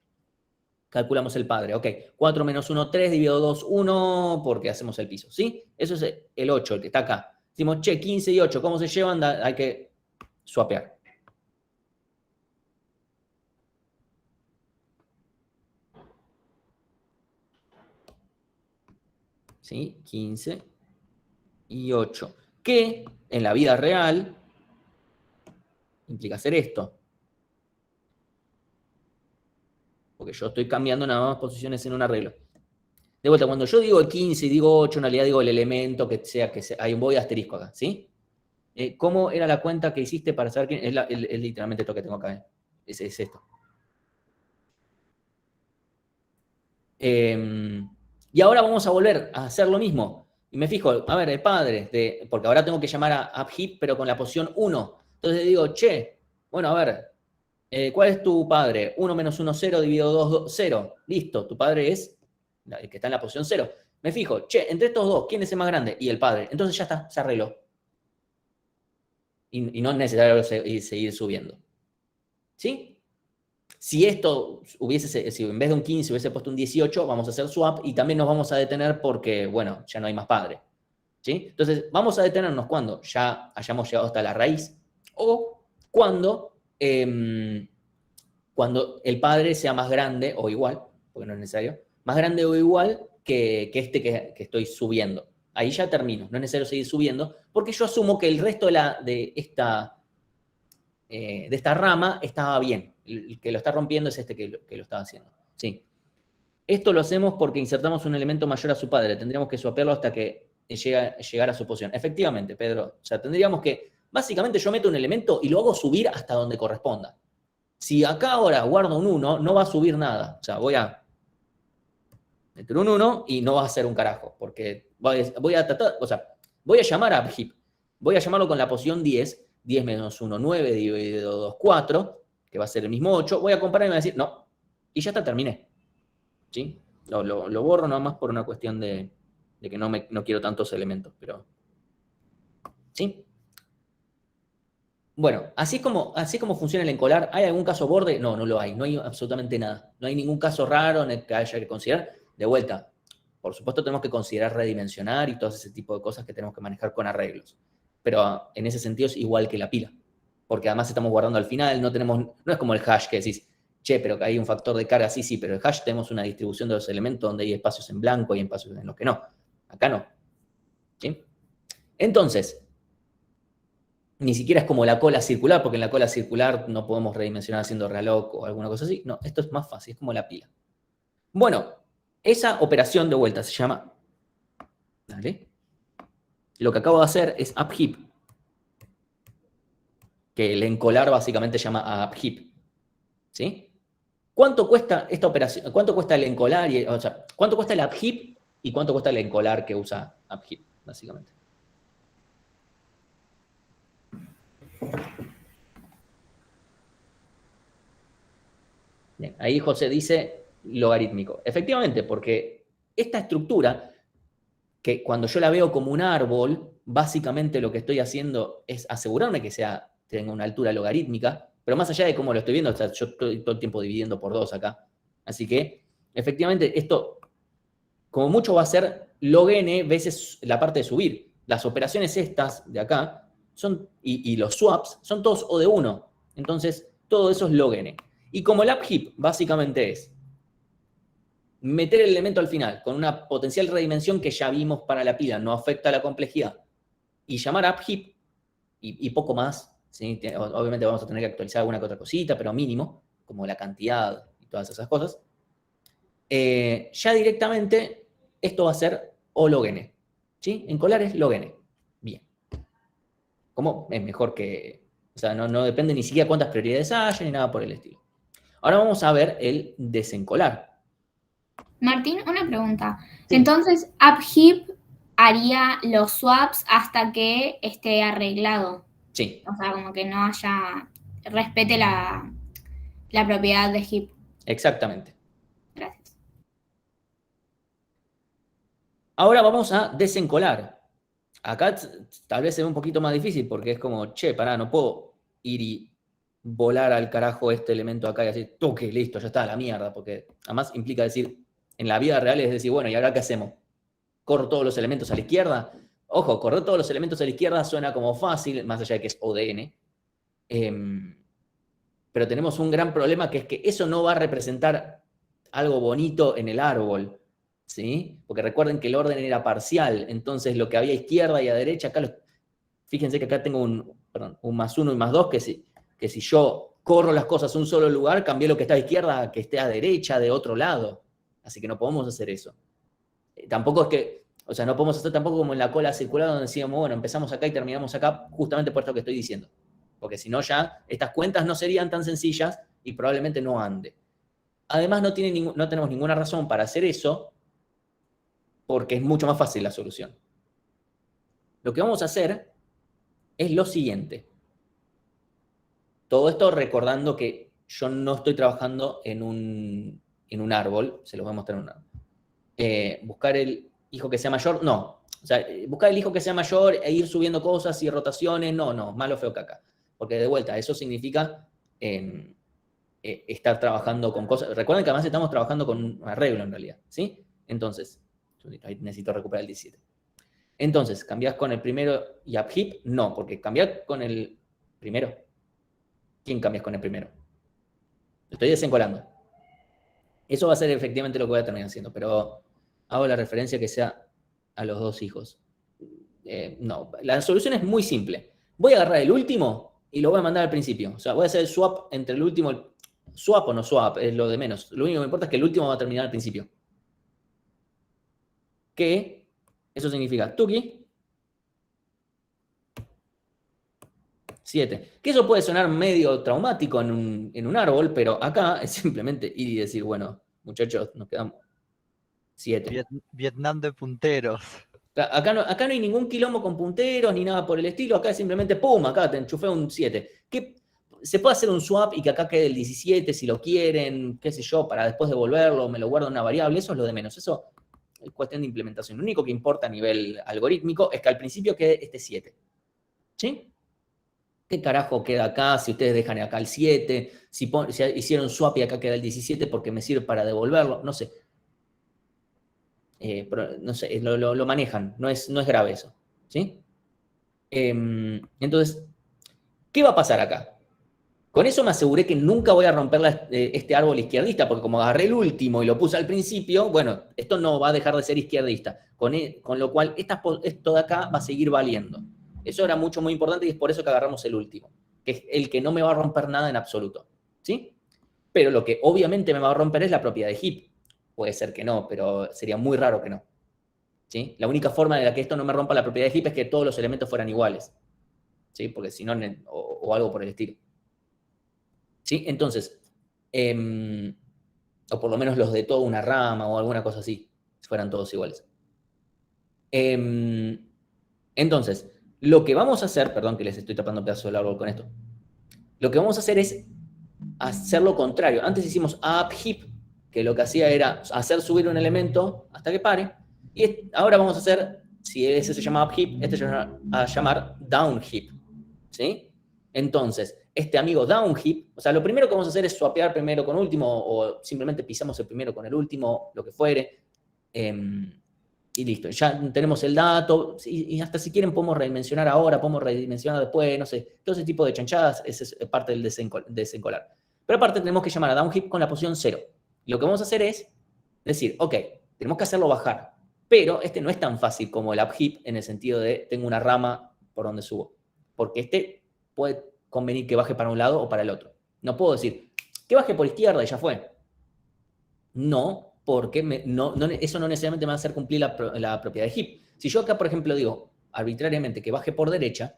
Calculamos el padre, ok. 4 menos 1, 3, dividido 2, 1, porque hacemos el piso, ¿sí? Eso es el 8, el que está acá. Decimos, che, 15 y 8, ¿cómo se llevan? Hay que swapear. ¿Sí? 15 y 8. Que en la vida real implica hacer esto. Porque yo estoy cambiando nada más posiciones en un arreglo. De vuelta, cuando yo digo el 15 y digo 8, en realidad digo el elemento que sea, hay un voy asterisco acá, ¿sí? ¿Cómo era la cuenta que hiciste para saber quién? Es literalmente esto que tengo acá, es esto. Y ahora vamos a volver a hacer lo mismo. Y me fijo, a ver, el padre, porque ahora tengo que llamar a upheap, pero con la posición 1. Entonces digo, che, bueno, a ver, ¿cuál es tu padre? 1 menos 1, 0, dividido 2, 0. Listo, tu padre es el que está en la posición 0. Me fijo, che, entre estos dos, ¿quién es el más grande? Y el padre. Entonces ya está, se arregló. Y no es necesario seguir subiendo. ¿Sí? Si esto si en vez de un 15 hubiese puesto un 18, vamos a hacer swap y también nos vamos a detener porque, bueno, ya no hay más padre. ¿Sí? Entonces, vamos a detenernos cuando ya hayamos llegado hasta la raíz o cuando el padre sea más grande o igual, porque no es necesario, más grande o igual que este que estoy subiendo. Ahí ya termino, no es necesario seguir subiendo, porque yo asumo que el resto de esta rama estaba bien. El que lo está rompiendo es este que lo está haciendo. Sí. Esto lo hacemos porque insertamos un elemento mayor a su padre. Tendríamos que swapearlo hasta que llegara a su posición. Efectivamente, Pedro. O sea, tendríamos que... Básicamente yo meto un elemento y lo hago subir hasta donde corresponda. Si acá ahora guardo un 1, no va a subir nada. O sea, voy a meter un 1 y no va a hacer un carajo. Porque voy a llamar a upheap. Voy a llamarlo con la posición 10. 10 menos 1, 9, dividido 2, 4, que va a ser el mismo 8. Voy a comparar y me voy a decir, no. Y ya está, terminé. ¿Sí? Lo borro nada más por una cuestión de que no quiero tantos elementos, pero... ¿Sí? Bueno, así es como funciona el encolar. ¿Hay algún caso borde? No, no lo hay. No hay absolutamente nada. No hay ningún caso raro en el que haya que considerar. De vuelta, por supuesto tenemos que considerar redimensionar y todo ese tipo de cosas que tenemos que manejar con arreglos. Pero en ese sentido es igual que la pila. Porque además estamos guardando al final, no es como el hash que decís, che, pero que hay un factor de carga, sí, pero el hash tenemos una distribución de los elementos donde hay espacios en blanco y espacios en los que no. Acá no. ¿Sí? Entonces, ni siquiera es como la cola circular, porque en la cola circular no podemos redimensionar haciendo reloj o alguna cosa así. No, esto es más fácil, es como la pila. Bueno, esa operación de vuelta se llama... ¿Vale? Lo que acabo de hacer es upheap, que el encolar básicamente llama a upheap. ¿Sí? ¿Cuánto cuesta esta operación? ¿Cuánto cuesta el encolar? ¿Cuánto cuesta el upheap y cuánto cuesta el encolar que usa upheap, básicamente? Bien, ahí José dice logarítmico. Efectivamente, porque esta estructura, que cuando yo la veo como un árbol, básicamente lo que estoy haciendo es asegurarme que tenga una altura logarítmica, pero más allá de cómo lo estoy viendo, o sea, yo estoy todo el tiempo dividiendo por 2 acá. Así que, efectivamente, esto, como mucho va a ser log n veces la parte de subir. Las operaciones estas de acá, y los swaps, son todos O de 1. Entonces, todo eso es log n. Y como el upheap básicamente es meter el elemento al final con una potencial redimensión que ya vimos para la pila, no afecta la complejidad, y llamar upheap y poco más, ¿sí? Obviamente vamos a tener que actualizar alguna que otra cosita, pero mínimo, como la cantidad y todas esas cosas. Ya directamente esto va a ser O log n. ¿Sí? Encolar es log n. Bien. ¿Cómo? Es mejor que... O sea, no depende ni siquiera cuántas prioridades haya ni nada por el estilo. Ahora vamos a ver el desencolar. Martín, una pregunta. Sí. Entonces, upheap haría los swaps hasta que esté arreglado. Sí. O sea, como que no haya... respete la propiedad de heap. Exactamente. Gracias. Ahora vamos a desencolar. Acá tal vez se ve un poquito más difícil porque es como, che, pará, no puedo ir y volar al carajo este elemento acá y decir, toque, listo, ya está, a la mierda. Porque además implica decir, en la vida real es decir, bueno, ¿y ahora qué hacemos? ¿Corro todos los elementos a la izquierda? Ojo, correr todos los elementos a la izquierda suena como fácil, más allá de que es ODN. Pero tenemos un gran problema que es que eso no va a representar algo bonito en el árbol. ¿Sí? Porque recuerden que el orden era parcial, entonces lo que había a izquierda y a derecha, fíjense que acá tengo un +1 y +2, que si yo corro las cosas a un solo lugar, cambié lo que está a izquierda a que esté a derecha de otro lado. Así que no podemos hacer eso. Tampoco es que, o sea, no podemos hacer tampoco como en la cola circular donde decíamos, bueno, empezamos acá y terminamos acá, justamente por esto que estoy diciendo. Porque si no ya, estas cuentas no serían tan sencillas y probablemente no ande. Además, no tenemos ninguna razón para hacer eso porque es mucho más fácil la solución. Lo que vamos a hacer es lo siguiente. Todo esto recordando que yo no estoy trabajando en un árbol, se los voy a mostrar en un árbol. Buscar el hijo que sea mayor, no. O sea, buscar el hijo que sea mayor e ir subiendo cosas y rotaciones, no, malo, feo, caca. Porque de vuelta, eso significa estar trabajando con cosas. Recuerden que además estamos trabajando con un arreglo en realidad, ¿sí? Entonces, ahí necesito recuperar el 17. Entonces, ¿cambiás con el primero y upheap? No, porque cambiar con el primero. ¿Quién cambias con el primero? Lo estoy desencolando. Eso va a ser efectivamente lo que voy a terminar haciendo, pero hago la referencia que sea a los dos hijos. No, la solución es muy simple. Voy a agarrar el último y lo voy a mandar al principio. O sea, voy a hacer el swap entre el último. Swap o no swap, es lo de menos. Lo único que me importa es que el último va a terminar al principio. Que eso significa Tuki 7. Que eso puede sonar medio traumático en un árbol, pero acá es simplemente ir y decir, bueno, muchachos, nos quedamos 7. Vietnam de punteros. Acá no hay ningún quilombo con punteros ni nada por el estilo. Acá es simplemente, pum, acá te enchufé un 7. Que se puede hacer un swap y que acá quede el 17 si lo quieren, qué sé yo, para después devolverlo, me lo guardo en una variable. Eso es lo de menos. Eso es cuestión de implementación. Lo único que importa a nivel algorítmico es que al principio quede este 7. ¿Sí? ¿Qué carajo queda acá si ustedes dejan acá el 7? Si hicieron swap y acá queda el 17 porque me sirve para devolverlo. No sé. Pero, no sé, lo manejan. No es grave eso. ¿Sí? Entonces, ¿qué va a pasar acá? Con eso me aseguré que nunca voy a romper este árbol izquierdista, porque como agarré el último y lo puse al principio, bueno, esto no va a dejar de ser izquierdista. Con lo cual, esto de acá va a seguir valiendo. Eso era muy importante y es por eso que agarramos el último, que es el que no me va a romper nada en absoluto. ¿Sí? Pero lo que obviamente me va a romper es la propiedad de heap. Puede ser que no, pero sería muy raro que no. ¿Sí? La única forma de la que esto no me rompa la propiedad de heap es que todos los elementos fueran iguales. ¿Sí? Porque si no, o algo por el estilo. ¿Sí? Entonces, o por lo menos los de toda una rama o alguna cosa así, si fueran todos iguales. Entonces, lo que vamos a hacer, perdón que les estoy tapando pedazos del árbol con esto, lo que vamos a hacer es hacer lo contrario. Antes hicimos upheap, que lo que hacía era hacer subir un elemento hasta que pare, y ahora vamos a hacer, si ese se llama upheap, este se va a llamar downheap. ¿Sí? Entonces, este amigo downheap, o sea, lo primero que vamos a hacer es swapear primero con último, o simplemente pisamos el primero con el último, lo que fuere, y listo. Ya tenemos el dato, y hasta si quieren podemos redimensionar ahora, podemos redimensionar después, no sé, todo ese tipo de chanchadas, esa es parte del desencolar. Pero aparte tenemos que llamar a downheap con la posición 0. Lo que vamos a hacer es decir, ok, tenemos que hacerlo bajar, pero este no es tan fácil como el upheap en el sentido de tengo una rama por donde subo. Porque este puede convenir que baje para un lado o para el otro. No puedo decir que baje por izquierda y ya fue. No, porque eso no necesariamente me va a hacer cumplir la propiedad de heap. Si yo acá, por ejemplo, digo arbitrariamente que baje por derecha,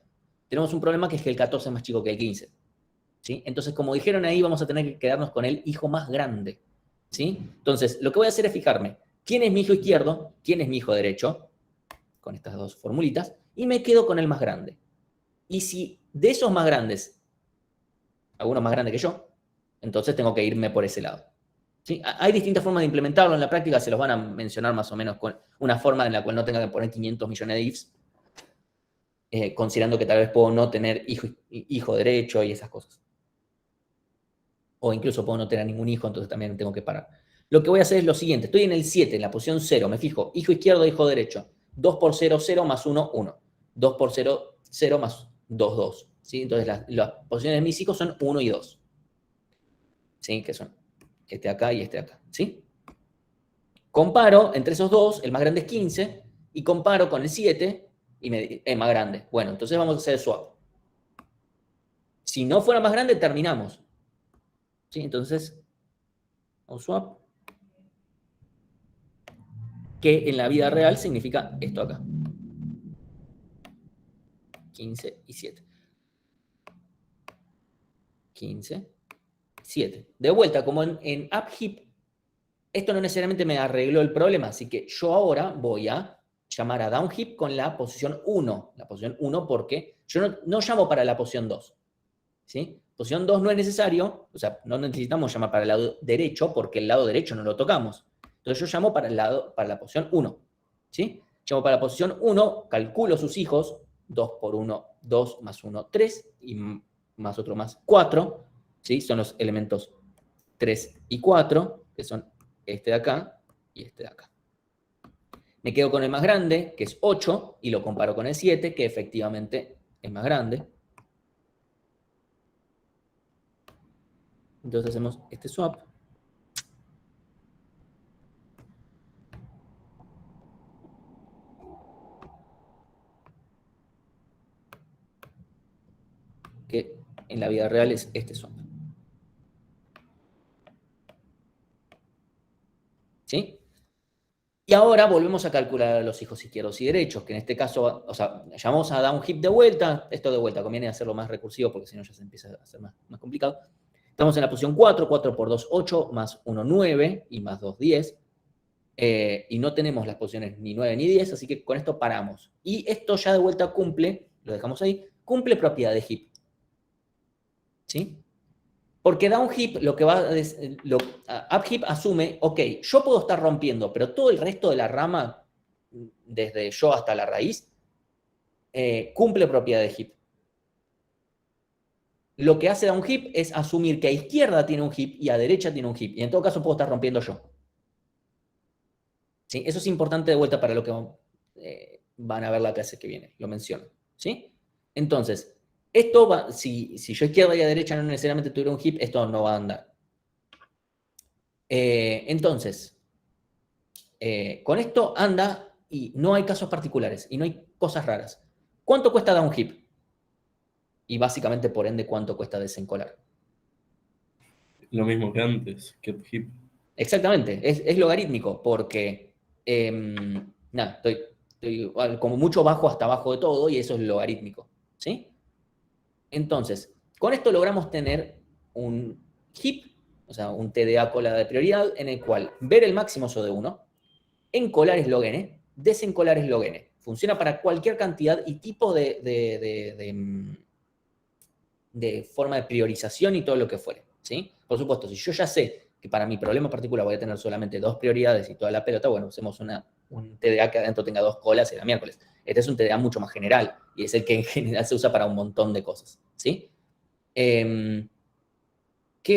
tenemos un problema que es que el 14 es más chico que el 15. ¿Sí? Entonces, como dijeron ahí, vamos a tener que quedarnos con el hijo más grande. ¿Sí? Entonces, lo que voy a hacer es fijarme quién es mi hijo izquierdo, quién es mi hijo derecho, con estas dos formulitas, y me quedo con el más grande. Y si de esos más grandes, alguno más grande que yo, entonces tengo que irme por ese lado. ¿Sí? Hay distintas formas de implementarlo en la práctica, se los van a mencionar más o menos con una forma en la cual no tenga que poner 500 millones de ifs, considerando que tal vez puedo no tener hijo derecho y esas cosas. O incluso puedo no tener ningún hijo, entonces también tengo que parar. Lo que voy a hacer es lo siguiente, estoy en el 7, en la posición 0, me fijo, hijo izquierdo, hijo derecho, 2 por 0, 0 más 1, 1. 2 por 0, 0 más 2, 2. ¿Sí? Entonces las posiciones de mis hijos son 1 y 2. ¿Sí? Que son este acá y este acá. ¿Sí? Comparo entre esos dos, el más grande es 15, y comparo con el 7, y es más grande. Bueno, entonces vamos a hacer el swap. Si no fuera más grande, terminamos. ¿Sí? Entonces, un swap, que en la vida real significa esto acá. 15 y 7. 15, 7. De vuelta, como en UpHeap, esto no necesariamente me arregló el problema, así que yo ahora voy a llamar a DownHeap con la posición 1. La posición 1 porque yo no llamo para la posición 2. ¿Sí? Posición 2 no es necesario, o sea, no necesitamos llamar para el lado derecho porque el lado derecho no lo tocamos. Entonces yo llamo para la posición 1. ¿Sí? Llamo para la posición 1, calculo sus hijos, 2 por 1, 2 más 1, 3, y más otro más 4. ¿Sí? Son los elementos 3 y 4, que son este de acá y este de acá. Me quedo con el más grande, que es 8, y lo comparo con el 7, que efectivamente es más grande. Entonces hacemos este swap. Que en la vida real es este swap. ¿Sí? Y ahora volvemos a calcular los hijos izquierdos y derechos, que en este caso, o sea, llamamos a DownHeap de vuelta. Esto de vuelta, conviene hacerlo más recursivo porque si no ya se empieza a hacer más complicado. Estamos en la posición 4, 4 por 2, 8, más 1, 9, y más 2, 10. Y no tenemos las posiciones ni 9 ni 10, así que con esto paramos. Y esto ya de vuelta cumple, lo dejamos ahí, cumple propiedad de heap. ¿Sí? Porque DownHeap lo que va UpHeap asume, ok, yo puedo estar rompiendo, pero todo el resto de la rama, desde yo hasta la raíz, cumple propiedad de heap. Lo que hace DownHeap es asumir que a izquierda tiene un heap y a derecha tiene un heap. Y en todo caso puedo estar rompiendo yo. ¿Sí? Eso es importante de vuelta para lo que van a ver la clase que viene. Lo menciono. ¿Sí? Entonces, esto va, si yo izquierda y a derecha no necesariamente tuviera un heap, esto no va a andar. Entonces, con esto anda y no hay casos particulares y no hay cosas raras. ¿Cuánto cuesta DownHeap? Y básicamente, por ende, ¿cuánto cuesta desencolar? Lo mismo que antes, que UpHeap. Exactamente, es logarítmico porque, nada, estoy como mucho bajo hasta abajo de todo y eso es logarítmico. ¿Sí? Entonces, con esto logramos tener un heap, o sea, un TDA cola de prioridad, en el cual ver el máximo so de 1, encolar es log n, desencolar es log n. Funciona para cualquier cantidad y tipo de forma de priorización y todo lo que fuere. ¿Sí? Por supuesto, si yo ya sé que para mi problema particular voy a tener solamente 2 prioridades y toda la pelota, bueno, hacemos un TDA que adentro tenga 2 colas y la miércoles. Este es un TDA mucho más general y es el que en general se usa para un montón de cosas. ¿Sí? ¿Qué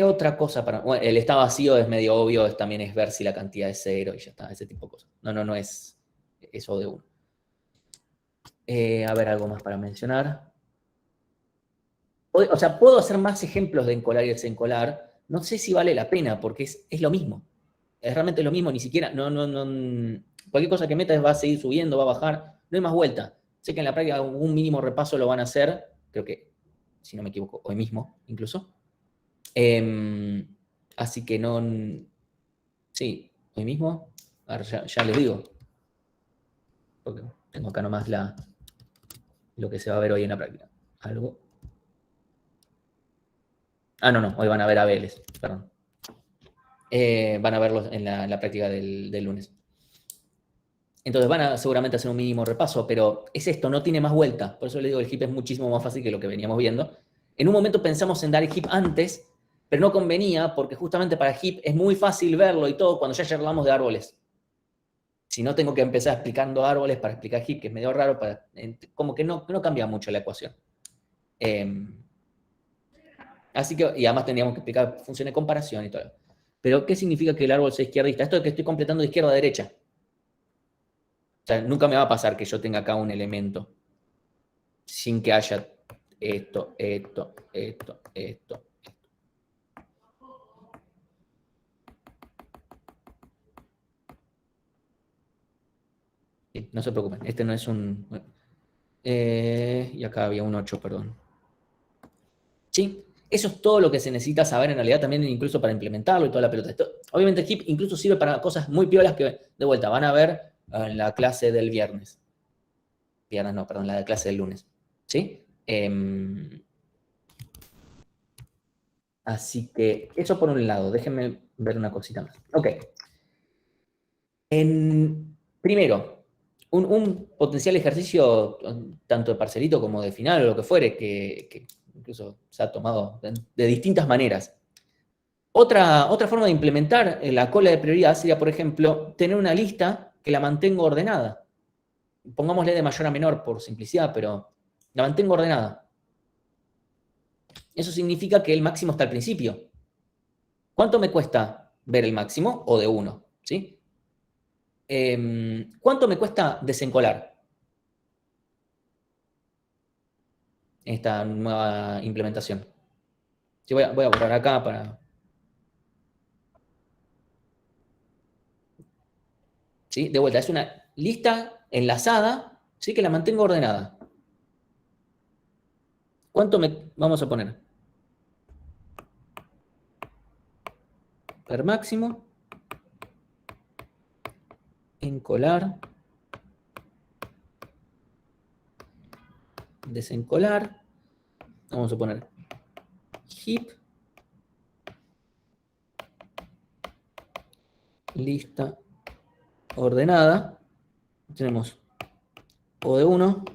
otra cosa para...? Bueno, el está vacío es medio obvio, también es ver si la cantidad es 0 y ya está, ese tipo de cosas. No es eso de 1. A ver, algo más para mencionar. O sea, puedo hacer más ejemplos de encolar y desencolar. No sé si vale la pena, porque es lo mismo. Es realmente lo mismo, ni siquiera... cualquier cosa que metas va a seguir subiendo, va a bajar. No hay más vuelta. Sé que en la práctica un mínimo repaso lo van a hacer, creo que, si no me equivoco, hoy mismo incluso. Así que no... Sí, hoy mismo. Ahora ya les digo. Porque tengo acá nomás lo que se va a ver hoy en la práctica. Algo... no, hoy van a ver a Vélez, perdón. Van a verlos en la práctica del lunes. Entonces van a seguramente hacer un mínimo repaso, pero es esto, no tiene más vuelta. Por eso les digo, el heap es muchísimo más fácil que lo que veníamos viendo. En un momento pensamos en dar el heap antes, pero no convenía porque justamente para heap es muy fácil verlo y todo cuando ya hablamos de árboles. Si no, tengo que empezar explicando árboles para explicar heap, que es medio raro, como que no cambia mucho la ecuación. Así que, y además tendríamos que explicar función de comparación y todo. Pero, ¿qué significa que el árbol sea izquierdista? Esto es que estoy completando de izquierda a derecha. O sea, nunca me va a pasar que yo tenga acá un elemento sin que haya esto. Sí, no se preocupen, este no es un... y acá había un 8, perdón. ¿Sí? Eso es todo lo que se necesita saber en realidad también incluso para implementarlo y toda la pelota. Esto, obviamente el heap incluso sirve para cosas muy piolas que de vuelta van a ver en la clase del viernes. Viernes no, perdón, la clase del lunes. ¿Sí? Así que eso por un lado. Déjenme ver una cosita más. Ok. Primero, un potencial ejercicio, tanto de parcelito como de final o lo que fuere, que incluso se ha tomado de distintas maneras. Otra forma de implementar la cola de prioridad sería, por ejemplo, tener una lista que la mantengo ordenada. Pongámosle de mayor a menor por simplicidad, pero la mantengo ordenada. Eso significa que el máximo está al principio. ¿Cuánto me cuesta ver el máximo? O de 1, ¿sí? ¿Cuánto me cuesta desencolar esta nueva implementación? Yo voy a borrar acá para... ¿Sí? De vuelta, es una lista enlazada, ¿sí? Que la mantengo ordenada. ¿Cuánto me vamos a poner? Per máximo. Encolar. Desencolar. Vamos a poner heap. Lista ordenada. Tenemos o de 1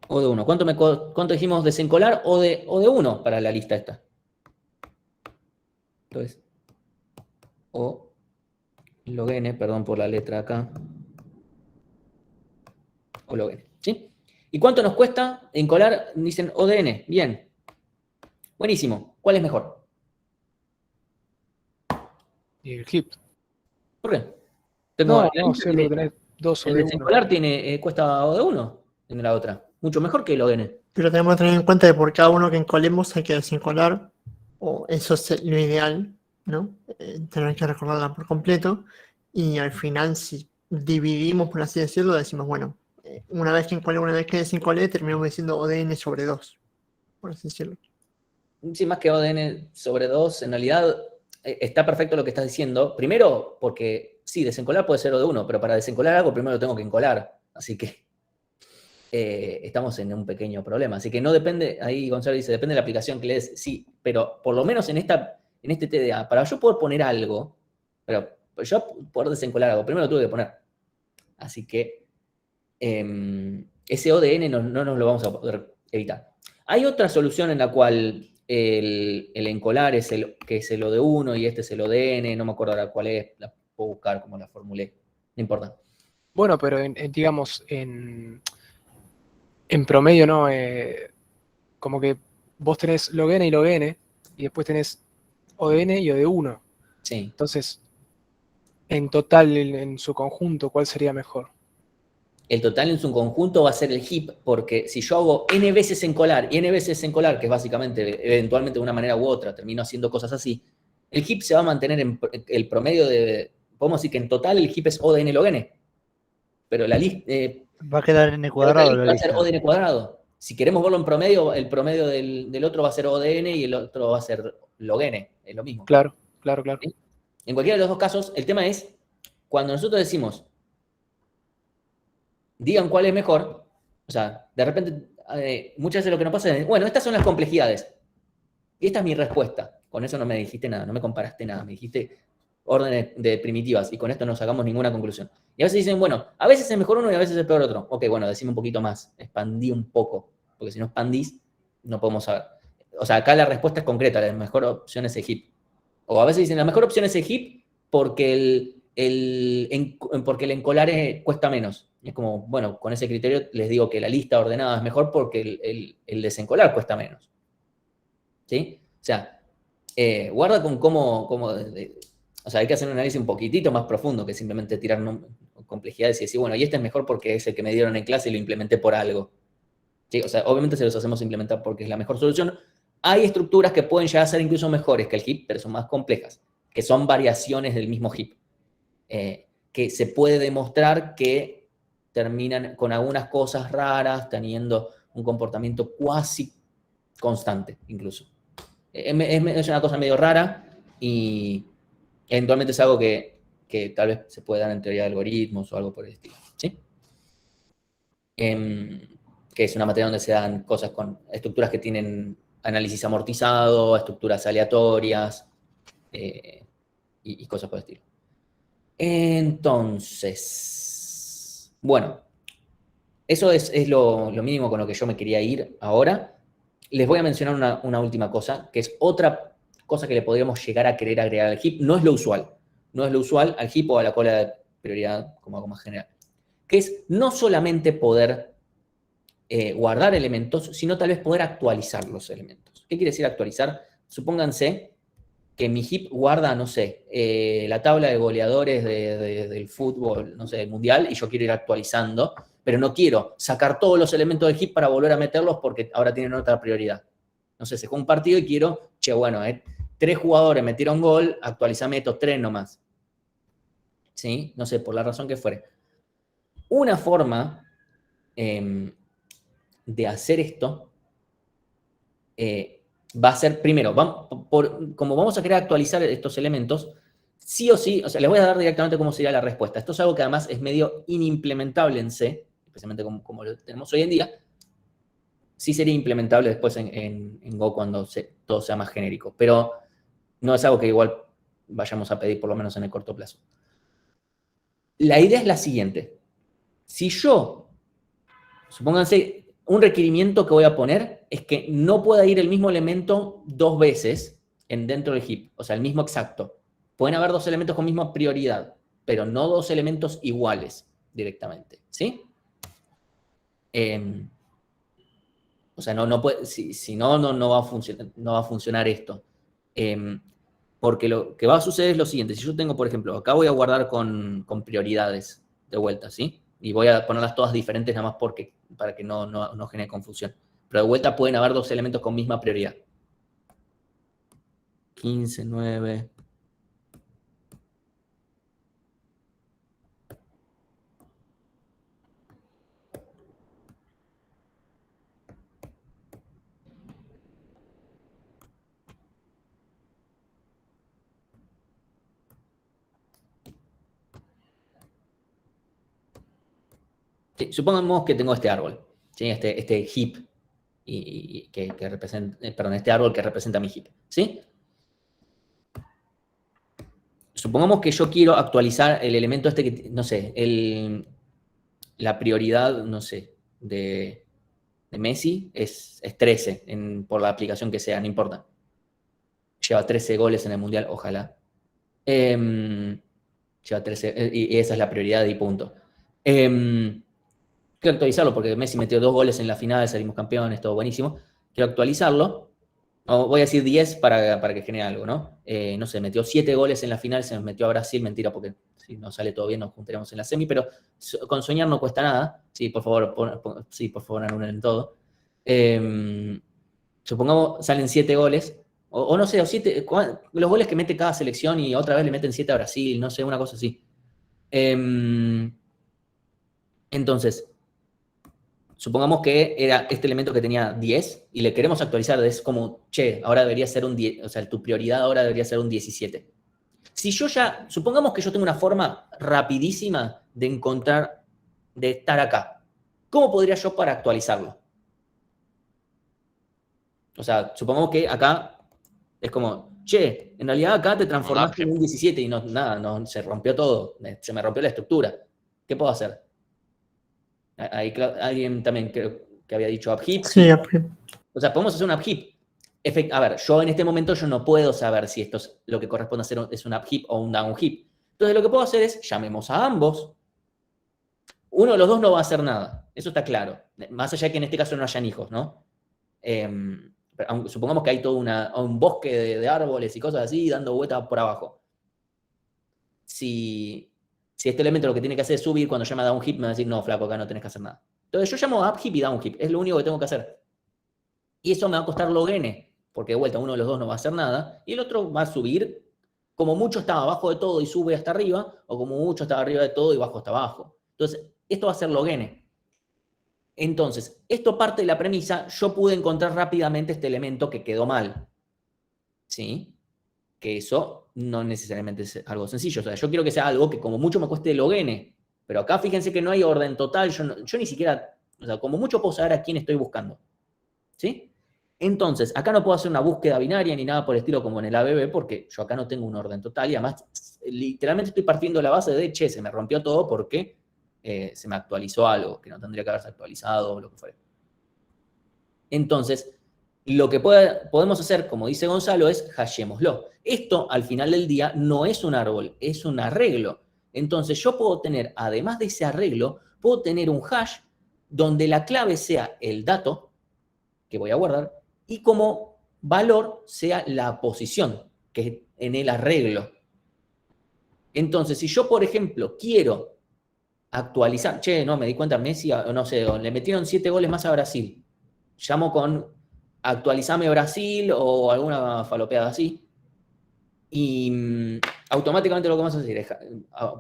o de 1. ¿Cuánto dijimos desencolar o de 1 para la lista esta? Entonces, o log n, perdón por la letra acá. O log n, ¿sí? ¿Y cuánto nos cuesta encolar? Dicen o de n. Bien. Buenísimo. ¿Cuál es mejor? Y el heap. ¿Por qué? No, solo tenés 2 o el de 1. desencolar cuesta o de 1 en la otra. Mucho mejor que log n. Pero tenemos que tener en cuenta que por cada uno que encolemos hay que desencolar, o eso es lo ideal, ¿no? Tener que recordarla por completo. Y al final, si dividimos, por así decirlo, decimos, bueno, una vez que encolé, una vez que desencolé, terminamos diciendo ODN sobre 2, por así decirlo. Sí, más que ODN sobre 2, en realidad está perfecto lo que estás diciendo. Primero, porque sí, desencolar puede ser O de 1, pero para desencolar algo primero lo tengo que encolar. Así que estamos en un pequeño problema. Así que no depende, ahí Gonzalo dice, depende de la aplicación que le des. Sí, pero por lo menos en este TDA, para yo poder poner algo, pero yo poder desencolar algo, primero lo tuve que poner. Así que ese ODN no nos lo vamos a poder evitar. Hay otra solución en la cual el encolar es que es el O de 1 y este es el ODN, no me acuerdo ahora cuál es, la puedo buscar como la formulé, no importa. Bueno, pero digamos, en promedio, ¿no? Como que vos tenés log n y log n, y después tenés O de n y O de 1. Sí. Entonces, en total, en su conjunto, ¿cuál sería mejor? El total en su conjunto va a ser el heap, porque si yo hago n veces encolar y n veces encolar, que es básicamente, eventualmente de una manera u otra, termino haciendo cosas así, el heap se va a mantener en el promedio de, podemos decir que en total el heap es O de n log n, pero la lista... Va a quedar n cuadrado la va a ser lista. O de n cuadrado. Si queremos verlo en promedio, el promedio del otro va a ser O de n y el otro va a ser log n, es lo mismo. Claro. ¿Sí? En cualquiera de los dos casos, el tema es, cuando nosotros decimos, digan cuál es mejor, o sea, de repente, muchas veces lo que nos pasa es, bueno, estas son las complejidades, y esta es mi respuesta. Con eso no me dijiste nada, no me comparaste nada, me dijiste órdenes de primitivas, y con esto no sacamos ninguna conclusión. Y a veces dicen, bueno, a veces es mejor uno y a veces es peor otro. Ok, bueno, decime un poquito más, expandí un poco, porque si no expandís, no podemos saber. O sea, acá la respuesta es concreta, la mejor opción es el heap. O a veces dicen, la mejor opción es el heap porque porque el encolar cuesta menos. Es como, bueno, con ese criterio les digo que la lista ordenada es mejor porque el desencolar cuesta menos. ¿Sí? O sea, guarda con cómo o sea, hay que hacer un análisis un poquitito más profundo que simplemente tirar complejidades y decir, bueno, y este es mejor porque es el que me dieron en clase y lo implementé por algo. ¿Sí? O sea, obviamente se los hacemos implementar porque es la mejor solución. Hay estructuras que pueden llegar a ser incluso mejores que el heap, pero son más complejas, que son variaciones del mismo heap, que se puede demostrar que terminan con algunas cosas raras, teniendo un comportamiento cuasi constante, incluso. Es una cosa medio rara y eventualmente es algo que tal vez se puede dar en teoría de algoritmos o algo por el estilo, ¿sí? Que es una materia donde se dan cosas con estructuras que tienen análisis amortizado, estructuras aleatorias y cosas por el estilo. Entonces, bueno, eso es lo mínimo con lo que yo me quería ir ahora. Les voy a mencionar una última cosa, que es otra cosa que le podríamos llegar a querer agregar al heap. No es lo usual. No es lo usual al heap o a la cola de prioridad como algo más general. Que es no solamente poder guardar elementos, sino tal vez poder actualizar los elementos. ¿Qué quiere decir actualizar? Supónganse que mi heap guarda, no sé, la tabla de goleadores del fútbol, no sé, del mundial, y yo quiero ir actualizando, pero no quiero sacar todos los elementos del heap para volver a meterlos porque ahora tienen otra prioridad. No sé, se juega un partido y quiero, bueno, 3 jugadores metieron gol, actualizame estos 3 nomás. ¿Sí? No sé, por la razón que fuere. Una forma de hacer esto va a ser, primero, como vamos a querer actualizar estos elementos, sí o sí, o sea, les voy a dar directamente cómo sería la respuesta. Esto es algo que además es medio inimlementable en C, especialmente como lo tenemos hoy en día. Sí sería implementable después en Go cuando todo sea más genérico, pero no es algo que igual vayamos a pedir por lo menos en el corto plazo. La idea es la siguiente. Si yo, supónganse, un requerimiento que voy a poner es que no pueda ir el mismo elemento 2 veces dentro del heap, o sea, el mismo exacto. Pueden haber 2 elementos con misma prioridad, pero no 2 elementos iguales directamente, ¿sí? O sea, no puede, si no va a funcionar esto. Porque lo que va a suceder es lo siguiente. Si yo tengo, por ejemplo, acá voy a guardar con prioridades de vuelta, ¿sí? Y voy a ponerlas todas diferentes nada más para que no genere confusión. Pero de vuelta pueden haber 2 elementos con misma prioridad. 15, 9... Sí, supongamos que tengo este árbol, ¿sí? Este heap, que representa, perdón, este árbol que representa mi heap, ¿sí? Supongamos que yo quiero actualizar el elemento este que, no sé, la prioridad, no sé, de Messi es 13 por la aplicación que sea, no importa. Lleva 13 goles en el Mundial, ojalá. Lleva 13, y esa es la prioridad y punto. Quiero actualizarlo porque Messi metió 2 goles en la final, salimos campeones, todo buenísimo. Quiero actualizarlo. Voy a decir 10 para que genere algo, ¿no? No sé, metió 7 goles en la final, se nos metió a Brasil, mentira, porque si no sale todo bien nos juntaremos en la semi, pero con soñar no cuesta nada. Sí, por favor, anulen todo. Supongamos salen 7 goles, o no sé, los goles que mete cada selección y otra vez le meten 7 a Brasil, no sé, una cosa así. Entonces, supongamos que era este elemento que tenía 10 y le queremos actualizar, es como, che, ahora debería ser un 10, o sea, tu prioridad ahora debería ser un 17. Si yo supongamos que yo tengo una forma rapidísima de estar acá, ¿cómo podría yo para actualizarlo? O sea, supongamos que acá es como, che, en realidad acá te transformaste en un 17 y no, se rompió todo, se me rompió la estructura. ¿Qué puedo hacer? Ahí alguien también creo que había dicho upheap. Sí, upheap. O sea, podemos hacer un upheap. A ver, yo en este momento yo no puedo saber si esto es lo que corresponde a hacer es un upheap o un downheap. Entonces lo que puedo hacer es, llamemos a ambos. Uno de los dos no va a hacer nada. Eso está claro. Más allá de que en este caso no hayan hijos, ¿no? Supongamos que hay todo un bosque de árboles y cosas así dando vueltas por abajo. Si este elemento lo que tiene que hacer es subir, cuando llama downheap me va a decir, no, flaco, acá no tenés que hacer nada. Entonces yo llamo upheap y downheap, es lo único que tengo que hacer. Y eso me va a costar log n, porque de vuelta uno de los dos no va a hacer nada, y el otro va a subir, como mucho está abajo de todo y sube hasta arriba, o como mucho está arriba de todo y bajo hasta abajo. Entonces, esto va a ser log n. Entonces, esto parte de la premisa, yo pude encontrar rápidamente este elemento que quedó mal. ¿Sí? Que eso no necesariamente es algo sencillo. O sea, yo quiero que sea algo que como mucho me cueste log n. Pero acá fíjense que no hay orden total. Yo ni siquiera, o sea, como mucho puedo saber a quién estoy buscando. ¿Sí? Entonces, acá no puedo hacer una búsqueda binaria ni nada por el estilo como en el ABB, porque yo acá no tengo un orden total y además literalmente estoy partiendo de la base de, che, se me rompió todo porque se me actualizó algo que no tendría que haberse actualizado o lo que fuera. Entonces, lo que podemos hacer, como dice Gonzalo, es hashémoslo. Esto, al final del día, no es un árbol, es un arreglo. Entonces, yo puedo tener, además de ese arreglo, puedo tener un hash donde la clave sea el dato que voy a guardar y como valor sea la posición, que es en el arreglo. Entonces, si yo, por ejemplo, quiero actualizar, che, no, me di cuenta, Messi, no sé, le metieron 7 goles más a Brasil. Llamo con actualizame Brasil o alguna falopeada así. Y automáticamente lo que vamos a hacer es,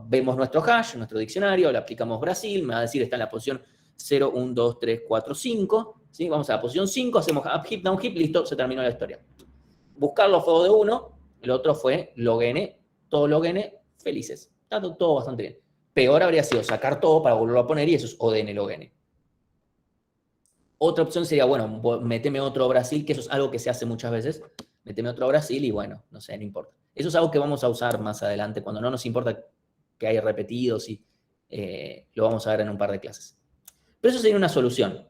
vemos nuestro hash, nuestro diccionario, le aplicamos Brasil, me va a decir está en la posición 0, 1, 2, 3, 4, 5. ¿Sí? Vamos a la posición 5, hacemos up, hip, down, hip, listo, se terminó la historia. Buscarlo fue de 1, el otro fue log n, todo log n, felices. Está todo bastante bien. Peor habría sido sacar todo para volverlo a poner y eso es ODN log n. Otra opción sería, bueno, meteme otro Brasil, que eso es algo que se hace muchas veces. Meteme otro Brasil y bueno, no sé, no importa. Eso es algo que vamos a usar más adelante, cuando no nos importa que haya repetidos y lo vamos a ver en un par de clases. Pero eso sería una solución.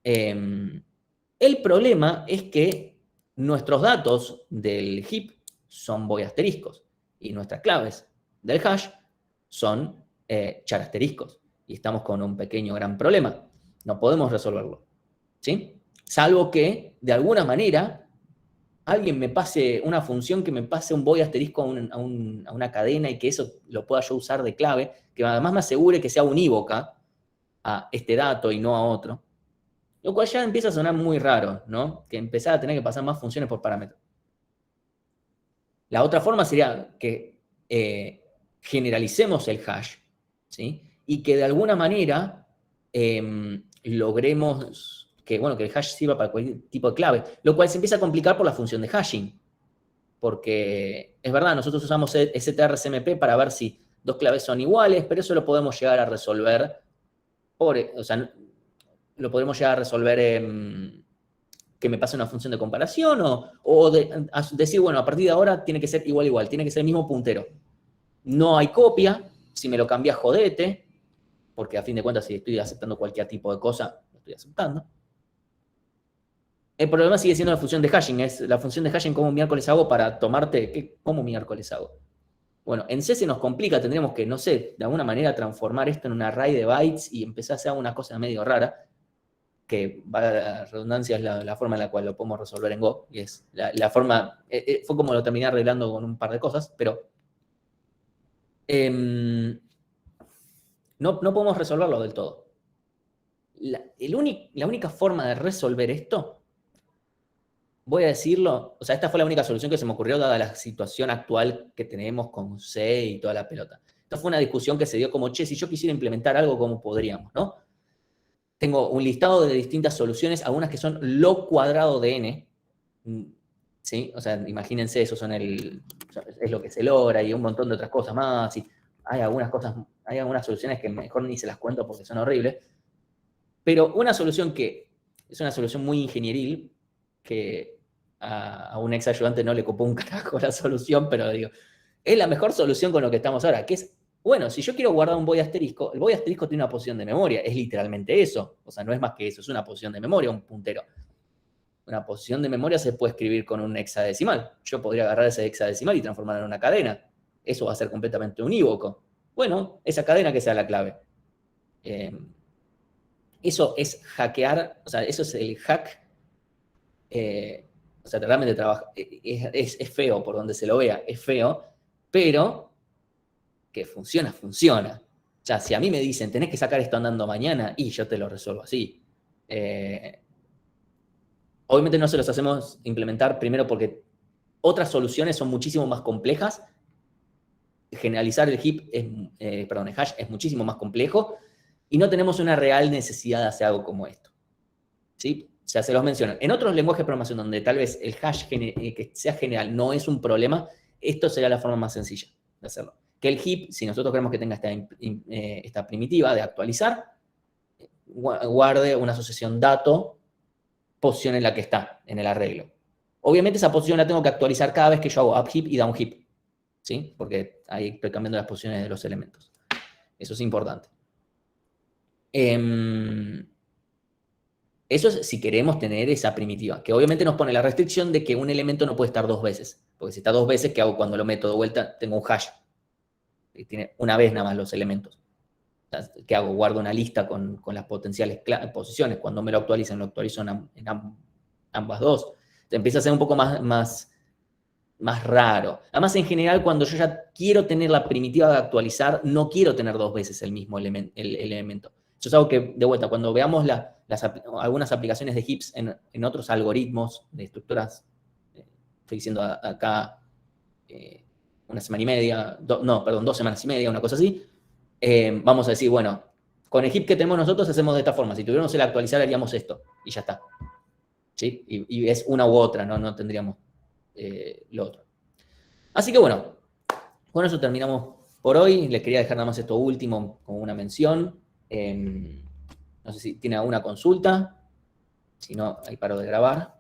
El problema es que nuestros datos del heap son voy asteriscos y nuestras claves del hash son char asteriscos. Y estamos con un pequeño gran problema. No podemos resolverlo. ¿Sí? Salvo que, de alguna manera, alguien me pase una función que me pase un void asterisco a una cadena y que eso lo pueda yo usar de clave, que además me asegure que sea unívoca a este dato y no a otro. Lo cual ya empieza a sonar muy raro, ¿no? Que empezar a tener que pasar más funciones por parámetro. La otra forma sería que generalicemos el hash, ¿sí? Y que de alguna manera logremos que el hash sirva para cualquier tipo de clave, lo cual se empieza a complicar por la función de hashing. Porque es verdad, nosotros usamos strcmp para ver si dos claves son iguales, pero eso lo podemos llegar a resolver lo podemos llegar a resolver que me pase una función de comparación o decir, bueno, a partir de ahora tiene que ser igual, tiene que ser el mismo puntero. No hay copia, si me lo cambias, jodete, porque a fin de cuentas, si estoy aceptando cualquier tipo de cosa, lo estoy aceptando. El problema sigue siendo la función de hashing, es la función de hashing, ¿cómo miércoles hago para tomarte? ¿Cómo miércoles hago? Bueno, en C se nos complica, tendríamos que, no sé, de alguna manera transformar esto en un array de bytes y empezar a hacer una cosa medio rara, que va a la redundancia, es la forma en la cual lo podemos resolver en Go, y es la forma, fue como lo terminé arreglando con un par de cosas, pero no podemos resolverlo del todo. La única forma de resolver esto, voy a decirlo, o sea, esta fue la única solución que se me ocurrió dada la situación actual que tenemos con C y toda la pelota. Esta fue una discusión que se dio como, che, si yo quisiera implementar algo, ¿cómo podríamos, no? Tengo un listado de distintas soluciones, algunas que son log cuadrado de n, ¿sí? O sea, imagínense, eso es lo que se logra y un montón de otras cosas más, y hay algunas soluciones que mejor ni se las cuento porque son horribles, pero una solución que es una solución muy ingenieril, que a un ex ayudante no le copó un carajo la solución, pero digo, es la mejor solución con lo que estamos ahora, que es, bueno, si yo quiero guardar un void asterisco, el void asterisco tiene una posición de memoria, es literalmente eso, o sea, no es más que eso, es una posición de memoria, un puntero. Una posición de memoria se puede escribir con un hexadecimal. Yo podría agarrar ese hexadecimal y transformarlo en una cadena. Eso va a ser completamente unívoco. Bueno, esa cadena que sea la clave. Eso es hackear, o sea, eso es el hack. O sea, realmente trabaja. Es feo por donde se lo vea, es feo, pero que funciona, funciona. O sea, si a mí me dicen, tenés que sacar esto andando mañana, y yo te lo resuelvo así. Obviamente no se los hacemos implementar primero porque otras soluciones son muchísimo más complejas. Generalizar el heap, el hash es muchísimo más complejo y no tenemos una real necesidad de hacer algo como esto. ¿Sí? O sea, se los menciono. En otros lenguajes de programación donde tal vez el hash que sea general no es un problema, esto sería la forma más sencilla de hacerlo. Que el heap, si nosotros queremos que tenga esta primitiva de actualizar, guarde una asociación dato posición en la que está en el arreglo. Obviamente esa posición la tengo que actualizar cada vez que yo hago up heap y down heap, ¿sí? Porque ahí estoy cambiando las posiciones de los elementos. Eso es importante. Eso es si queremos tener esa primitiva, que obviamente nos pone la restricción de que un elemento no puede estar 2 veces. Porque si está 2 veces, ¿qué hago cuando lo meto de vuelta? Tengo un hash. Y tiene una vez nada más los elementos. ¿Qué hago? Guardo una lista con las potenciales posiciones. Cuando me lo actualizo en ambas dos. Te empieza a ser un poco más raro. Además, en general, cuando yo ya quiero tener la primitiva de actualizar, no quiero tener 2 veces el mismo elemento. Eso es algo que, de vuelta, cuando veamos algunas aplicaciones de heaps en otros algoritmos de estructuras, estoy diciendo acá una semana y media, 2 semanas y media, una cosa así, vamos a decir, bueno, con el heap que tenemos nosotros hacemos de esta forma. Si tuviéramos el actualizar, haríamos esto, y ya está. ¿Sí? Y es una u otra, no tendríamos lo otro. Así que bueno, con eso terminamos por hoy. Les quería dejar nada más esto último como una mención. No sé si tiene alguna consulta. Si no, ahí paro de grabar.